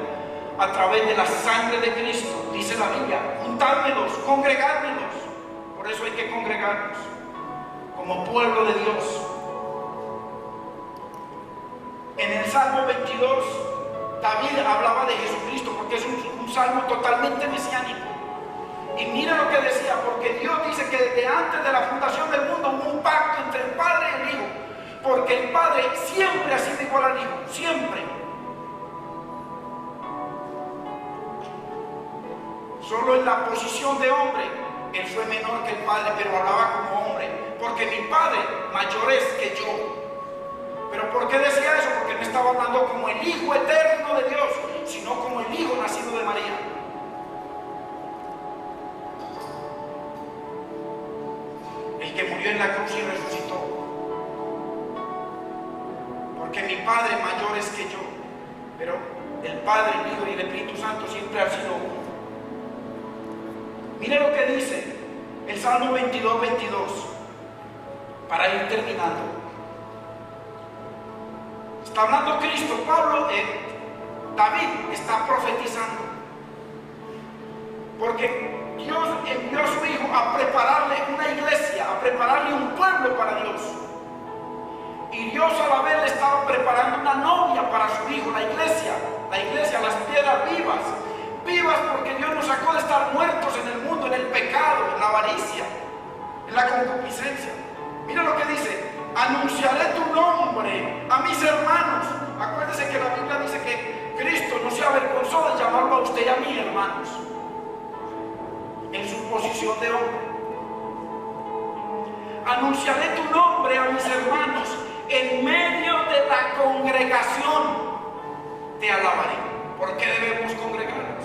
a través de la sangre de Cristo, dice la Biblia, juntádmelos, congregádmelos. Por eso hay que congregarnos como pueblo de Dios. En el Salmo 22, David hablaba de Jesucristo porque es un salmo totalmente mesiánico. Y mira lo que decía, porque Dios dice que desde antes de la fundación del mundo hubo un pacto entre el Padre y el Hijo, porque el Padre siempre ha sido igual al Hijo, siempre. Solo en la posición de hombre, Él fue menor que el Padre, pero hablaba como hombre, porque mi Padre mayor es que yo. ¿Pero por qué decía eso? Porque no estaba hablando como el Hijo eterno de Dios, sino como el Hijo nacido de María. El que murió en la cruz y resucitó. Porque mi Padre mayor es que yo. Pero el Padre, el Hijo y el Espíritu Santo siempre han sido uno. Mire lo que dice el Salmo 22, 22, para ir terminando. Está hablando Cristo, David está profetizando. Porque Dios envió a su Hijo a prepararle una iglesia, a prepararle un pueblo para Dios. Y Dios a la vez le estaba preparando una novia para su Hijo, la iglesia, las piedras vivas. Vivas porque Dios nos sacó de estar muertos en el mundo, en el pecado, en la avaricia, en la concupiscencia. Mira lo que dice: anunciaré tu nombre a mis hermanos. Acuérdense que la Biblia dice que Cristo no se avergonzó de llamarlo a usted y a mí, hermanos, en su posición de hombre. Anunciaré tu nombre a mis hermanos, en medio de la congregación te alabaré. ¿Por qué debemos congregarnos?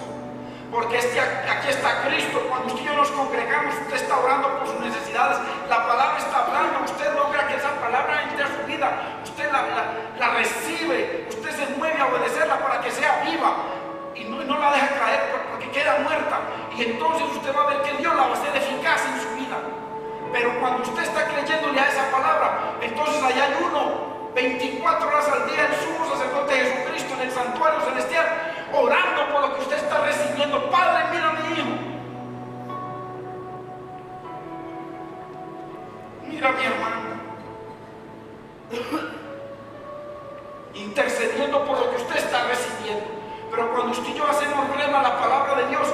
Porque aquí está Cristo. Cuando usted y yo nos congregamos, usted está orando por sus necesidades, la palabra está hablando, usted logra que esa palabra entre a su vida, usted la recibe, usted se mueve a obedecerla para que sea viva y no la deja caer porque queda muerta. Y entonces usted va a ver que Dios la va a hacer eficaz en su vida. Pero cuando usted está creyéndole a esa palabra, entonces hay ayuno 24 horas al día, el sumo sacerdote Jesucristo en el santuario celestial, orando por lo que usted está recibiendo. Padre, mira a mi hijo, mira a mi hermano, intercediendo por lo que usted está recibiendo. Pero cuando usted y yo hacemos rema la palabra de Dios,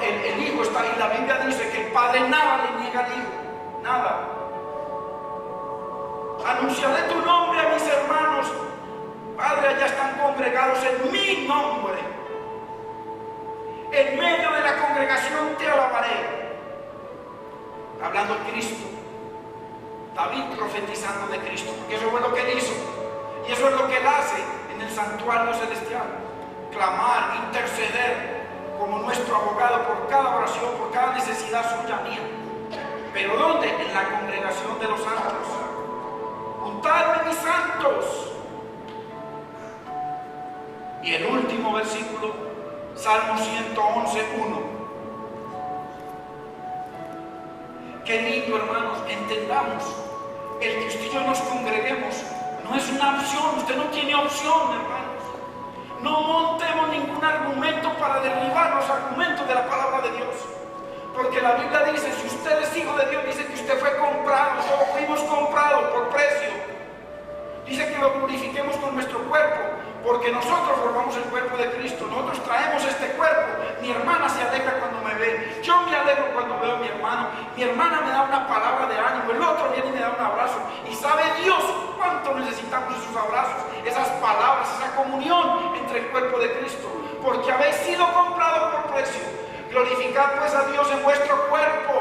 el Hijo está ahí. La Biblia dice que el Padre nada le niega al Hijo, nada. Anunciaré tu nombre a mis hermanos. Padre, allá están congregados en mi nombre. En medio de la congregación te alabaré. Hablando de Cristo, David profetizando de Cristo, porque eso fue lo que él hizo. Y eso es lo que él hace en el santuario celestial: clamar, interceder como nuestro abogado por cada oración, por cada necesidad suya, mía. ¿Pero dónde? En la congregación de los santos. Juntadme mis santos. Y el último versículo, Salmo 111, 1. Qué lindo, hermanos, entendamos, el que usted y yo nos congreguemos no es una opción. Usted no tiene opción, hermanos. No montemos ningún argumento para derribar los argumentos de la palabra de Dios. Porque la Biblia dice, si usted es hijo de Dios, dice que usted fue comprado, todos fuimos comprados por precio. Dice que lo glorifiquemos con nuestro cuerpo, porque nosotros formamos el cuerpo de Cristo, nosotros traemos este cuerpo. Mi hermana se alegra cuando me ve, yo me alegro cuando veo a mi hermana me da una palabra de ánimo, el otro viene y me da un abrazo, y sabe Dios cuánto necesitamos esos abrazos, esas palabras, esa comunión entre el cuerpo de Cristo, porque habéis sido comprados por precio. Glorificad pues a Dios en vuestro cuerpo,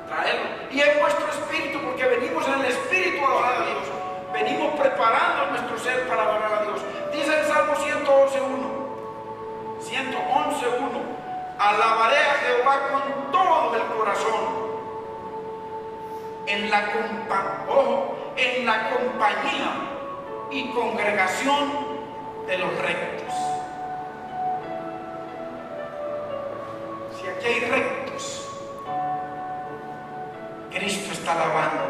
traerlo, y en vuestro espíritu, porque venimos en el espíritu a adorar a Dios, venimos preparando nuestro ser para adorar a Dios. Dice el Salmo 111.1, alabaré a Jehová con todo el corazón, en la compañía y congregación de los rectos. Si aquí hay rectos, Cristo está alabando,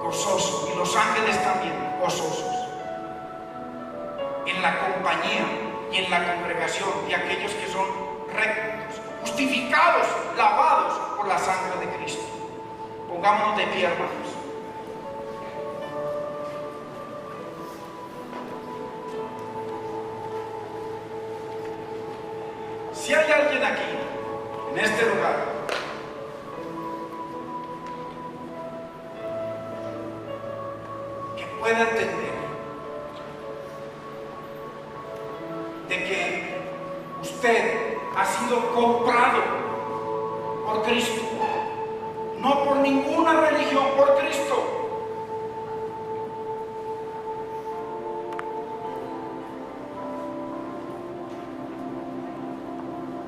gozoso, y los ángeles también gozosos, en la compañía y en la congregación de aquellos que son rectos, justificados, lavados por la sangre de Cristo. Pongámonos de pie, hermanos. Si hay alguien aquí, en este lugar, que pueda entender de que usted ha sido comprado por Cristo, no por ninguna religión, por Cristo.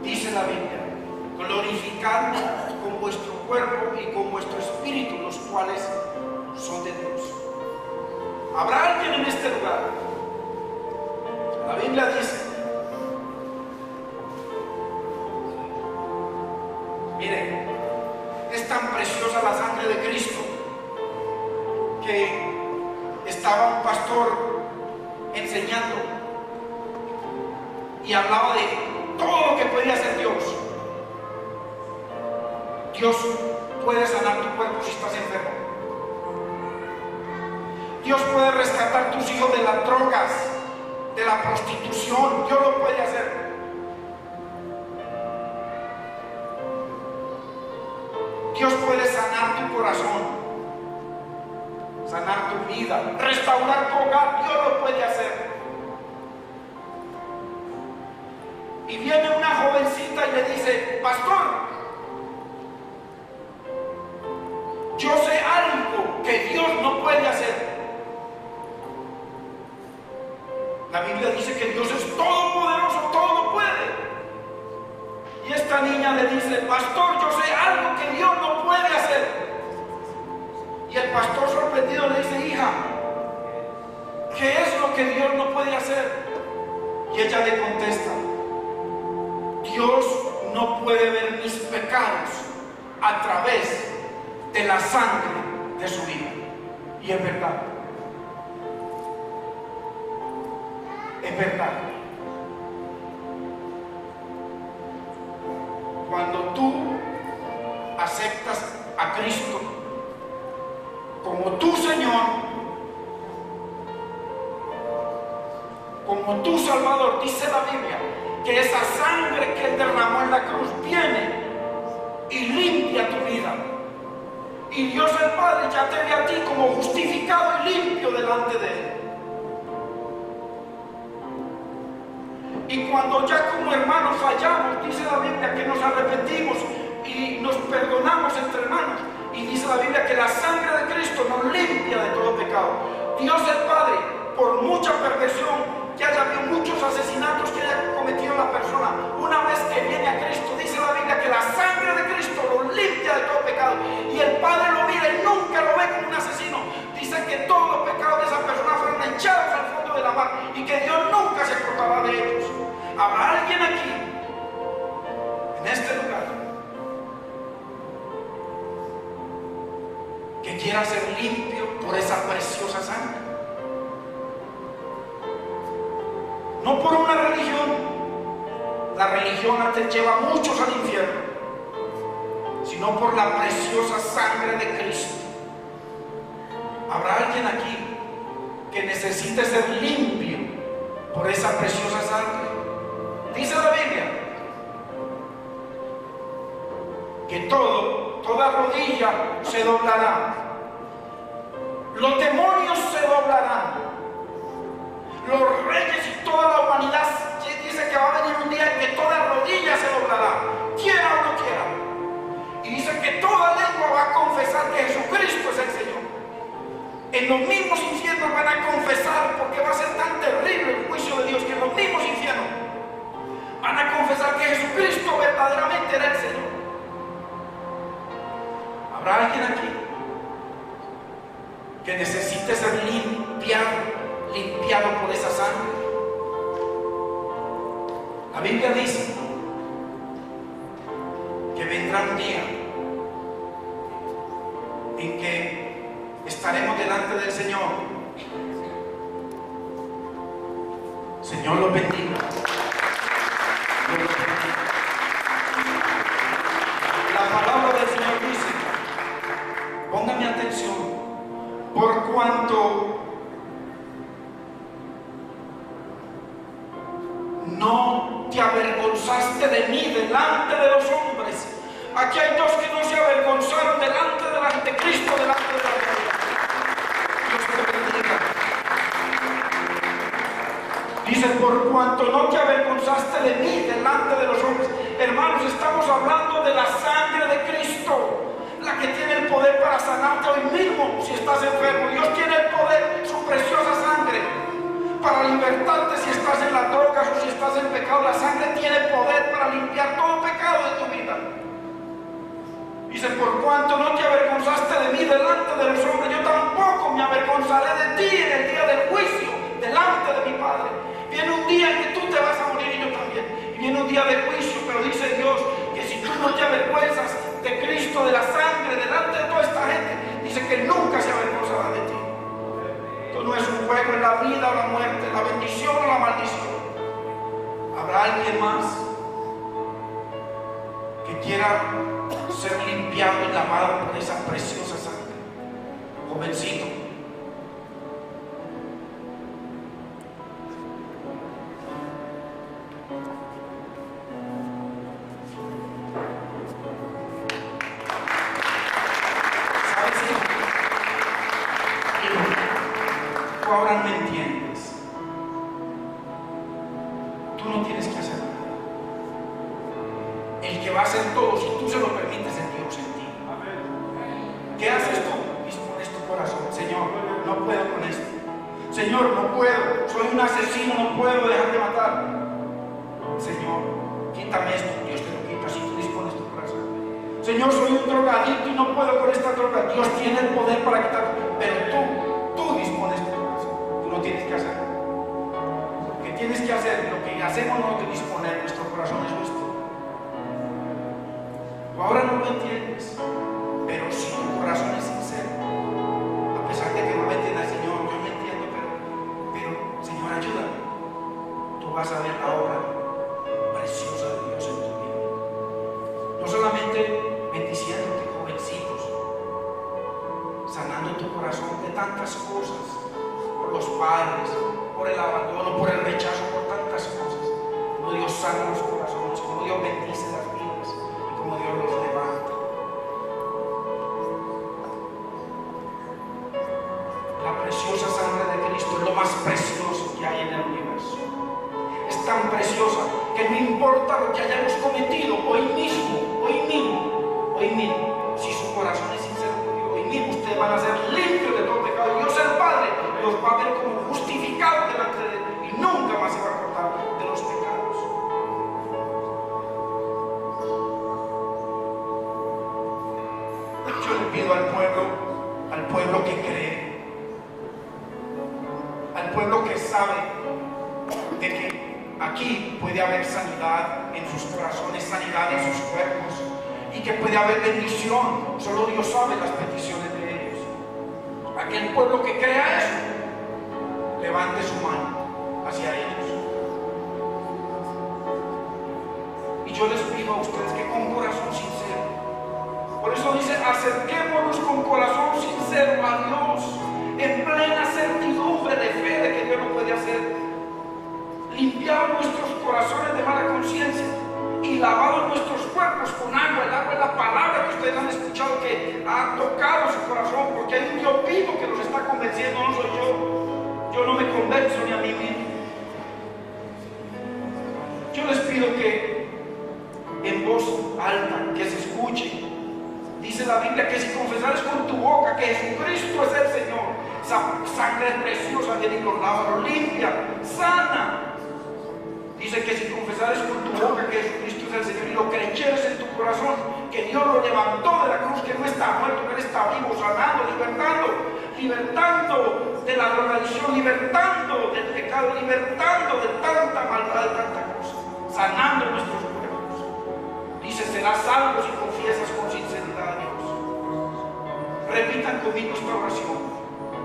Dice la Biblia: glorificadme con vuestro cuerpo y con vuestro espíritu, los cuales son de Dios. ¿Habrá alguien en este lugar? La Biblia dice, miren, es tan preciosa la sangre de Cristo que estaba un pastor enseñando y hablaba de todo lo que podía hacer Dios. Dios puede sanar tu cuerpo si estás enfermo. Dios puede rescatar tus hijos de las drogas, de la prostitución. Dios lo puede hacer. Dios puede sanar tu corazón, sanar tu vida, restaurar tu hogar. Dios lo puede hacer. Y viene una jovencita y le dice: pastor, yo sé algo que Dios no puede hacer. La Biblia dice que Dios es todopoderoso, todo lo puede. Y esta niña le dice: pastor, yo sé algo que Dios no puede hacer. Y el pastor sorprendido le dice: hija, ¿qué es lo que Dios no puede hacer? Y ella le contesta: Dios no puede ver mis pecados a través de la sangre de su vida. Y es verdad. Es verdad. Cuando tú aceptas a Cristo como tu Señor, como tu Salvador, dice la Biblia que esa sangre que Él derramó en la cruz viene y limpia tu vida. Y Dios el Padre ya te ve a ti como justificado y limpio delante de Él. Y cuando ya como hermanos fallamos, dice la Biblia que nos arrepentimos y nos perdonamos entre hermanos. Y dice la Biblia que la sangre de Cristo nos limpia de todo pecado. Dios el Padre, por mucha perversión, que haya habido muchos asesinatos que haya cometido la persona, una vez que viene a Cristo, dice la Biblia que la sangre de Cristo lo limpia de todo pecado. Y el Padre lo mira y nunca lo ve como un asesino. Dice que todos los pecados de esa persona fueron echados al fondo de la mar y que Dios nunca se acordará de ellos. ¿Habrá alguien aquí, en este lugar, que quiera ser limpio por esa preciosa sangre? No por una religión. La religión te lleva a muchos al infierno, sino por la preciosa sangre de Cristo. ¿Habrá alguien aquí que necesite ser limpio por esa preciosa sangre. Dice la Biblia que toda rodilla se doblará, los demonios se doblarán, los reyes y toda la humanidad. Dice que va a venir un día en que toda rodilla se doblará, quiera o no quiera, y dice que toda lengua va a confesar que Jesucristo es el Señor. En los mismos infiernos van a confesar, porque va a ser tan terrible el juicio de Dios, que en los mismos infiernos van a confesar que Jesucristo verdaderamente era el Señor. ¿Habrá alguien aquí que necesite ser limpiado por esa sangre? La Biblia dice que vendrá un día en que estaremos delante del Señor. Señor los bendiga. La palabra del Señor dice, póngame atención, por cuanto no te avergonzaste de mí delante de los hombres. Aquí hay dos que no se avergonzaron delante del anticristo, delante de la mujer. Dios te bendiga. Dice, por cuanto no te avergonzaste de mí delante de los hombres. Hermanos, estamos hablando de la sangre de Cristo, la que tiene el poder para sanarte hoy mismo si estás enfermo. Dios tiene el poder, su preciosa sangre, para libertarte si estás en las drogas o si estás en pecado. La sangre tiene poder para limpiar todo pecado de tu vida. Dice, por cuanto no te avergonzaste de mí delante de los hombres, yo tampoco me avergonzaré de ti en el día del juicio delante de mi Padre. Viene un día en que tú te vas a morir y yo también. Y viene un día de juicio, pero dice Dios que si tú no te avergüenzas de Cristo, de la sangre, delante de toda esta gente, dice que nunca se avergonzará de ti. Esto no es un juego, en la vida o la muerte, la bendición o la maldición. ¿Habrá alguien más que quiera ser limpiado y lavado por esa preciosa sangre? Jovencito, ahora me entiendes. Tú no tienes que hacer nada. El que va a hacer todo, si tú se lo permites, es Dios en ti. ¿Qué haces tú? Dispones tu corazón. Señor, no puedo con esto. Señor, no puedo. Soy un asesino, no puedo dejar de matar. Señor, quítame esto. Dios te lo quita si tú dispones tu corazón. Señor, soy un drogadicto y no puedo con esta droga. Dios tiene el poder para quitarlo. Pero tú dispones tu corazón. Lo tienes que hacer. Lo que tienes que hacer, lo que hacemos no es que disponer, nuestro corazón es nuestro. Tú ahora no lo entiendes, pero si tu corazón es sincero, a pesar de que no me entiendas, Señor, yo me entiendo, pero Señor, ayúdame. Tú vas a ver la obra preciosa de Dios en tu vida. No solamente bendiciéndote, jovencitos, sanando tu corazón de tantas cosas, por los padres, por el abandono, por el rechazo, por tantas cosas. Como Dios sana los corazones, como Dios bendice las vidas y como Dios los levanta. La preciosa sangre de Cristo es lo más precioso que hay en el universo. Es tan preciosa que no importa lo que hayamos cometido hoy mismo, si su corazón es sincero con Dios, hoy mismo ustedes van a ser limpios de todo pecado. Dios el Padre los va a ver como justificados delante de Él y nunca más se va a acordar de los pecados. Yo le pido al pueblo que cree, al pueblo que sabe de que aquí puede haber sanidad en sus corazones, sanidad en sus cuerpos, y que puede haber bendición. Solo Dios sabe las peticiones de ellos. Aquel pueblo que crea eso, levante su mano hacia ellos. Y yo les pido a ustedes que con corazón sincero, por eso dice, acerquémonos con corazón sincero a Dios, en plena certidumbre de ustedes han escuchado que ha tocado su corazón, porque hay un Dios vivo que los está convenciendo, no soy yo. Yo no me convenzo ni a mí mismo. Yo les pido que en voz alta, que se escuche. Dice la Biblia que si confesares con tu boca que Jesucristo es el Señor, sangre preciosa viene y los lava, los limpia, sana. Dice que si confesares con tu boca que Jesucristo es el Señor y lo creyeres en tu corazón, que Dios lo levantó de la cruz, que no está muerto, que Él está vivo, sanando, libertando de la drogadicción, libertando del pecado, libertando de tanta maldad, de tanta cosa, sanando nuestros cuerpos. Dice, serás salvo si confiesas con sinceridad a Dios. Repitan conmigo esta oración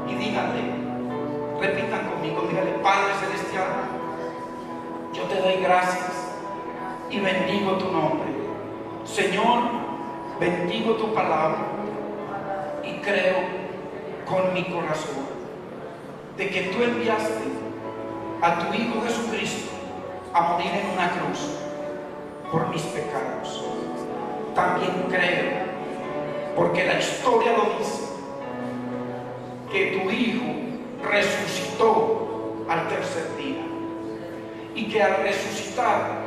y díganle, repitan conmigo, díganle: Padre Celestial, yo te doy gracias y bendigo tu nombre. Señor, bendigo tu palabra y creo con mi corazón de que tú enviaste a tu Hijo Jesucristo a morir en una cruz por mis pecados. También creo, porque la historia lo dice, que tu Hijo resucitó al tercer día y que al resucitar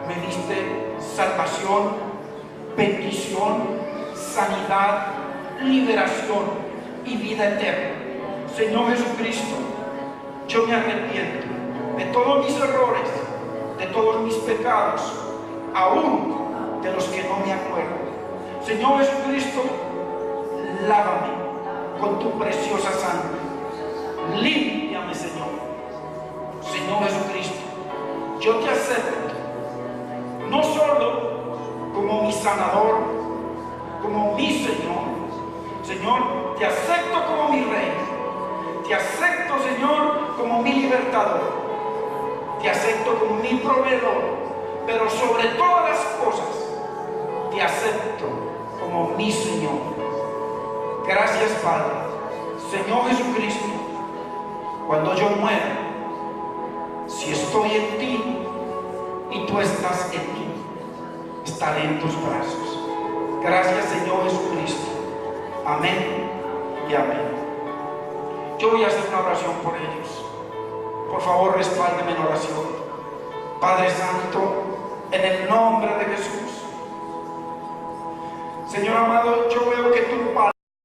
me diste salvación, bendición, sanidad, liberación y vida eterna. Señor Jesucristo, yo me arrepiento de todos mis errores, de todos mis pecados, aún de los que no me acuerdo. Señor Jesucristo, lávame con tu preciosa sangre, límpiame, Señor. Señor Jesucristo, yo te acepto, no solo como mi sanador, como mi Señor. Señor, te acepto como mi Rey. Te acepto, Señor, como mi libertador. Te acepto como mi proveedor. Pero sobre todas las cosas, te acepto como mi Señor. Gracias, Padre. Señor Jesucristo, cuando yo muera, si estoy en ti y tú estás en mí, estaré en tus brazos. Gracias, Señor Jesucristo. Amén y amén. Yo voy a hacer una oración por ellos. Por favor, respáldeme en oración. Padre Santo, en el nombre de Jesús. Señor amado, yo veo que tu palabra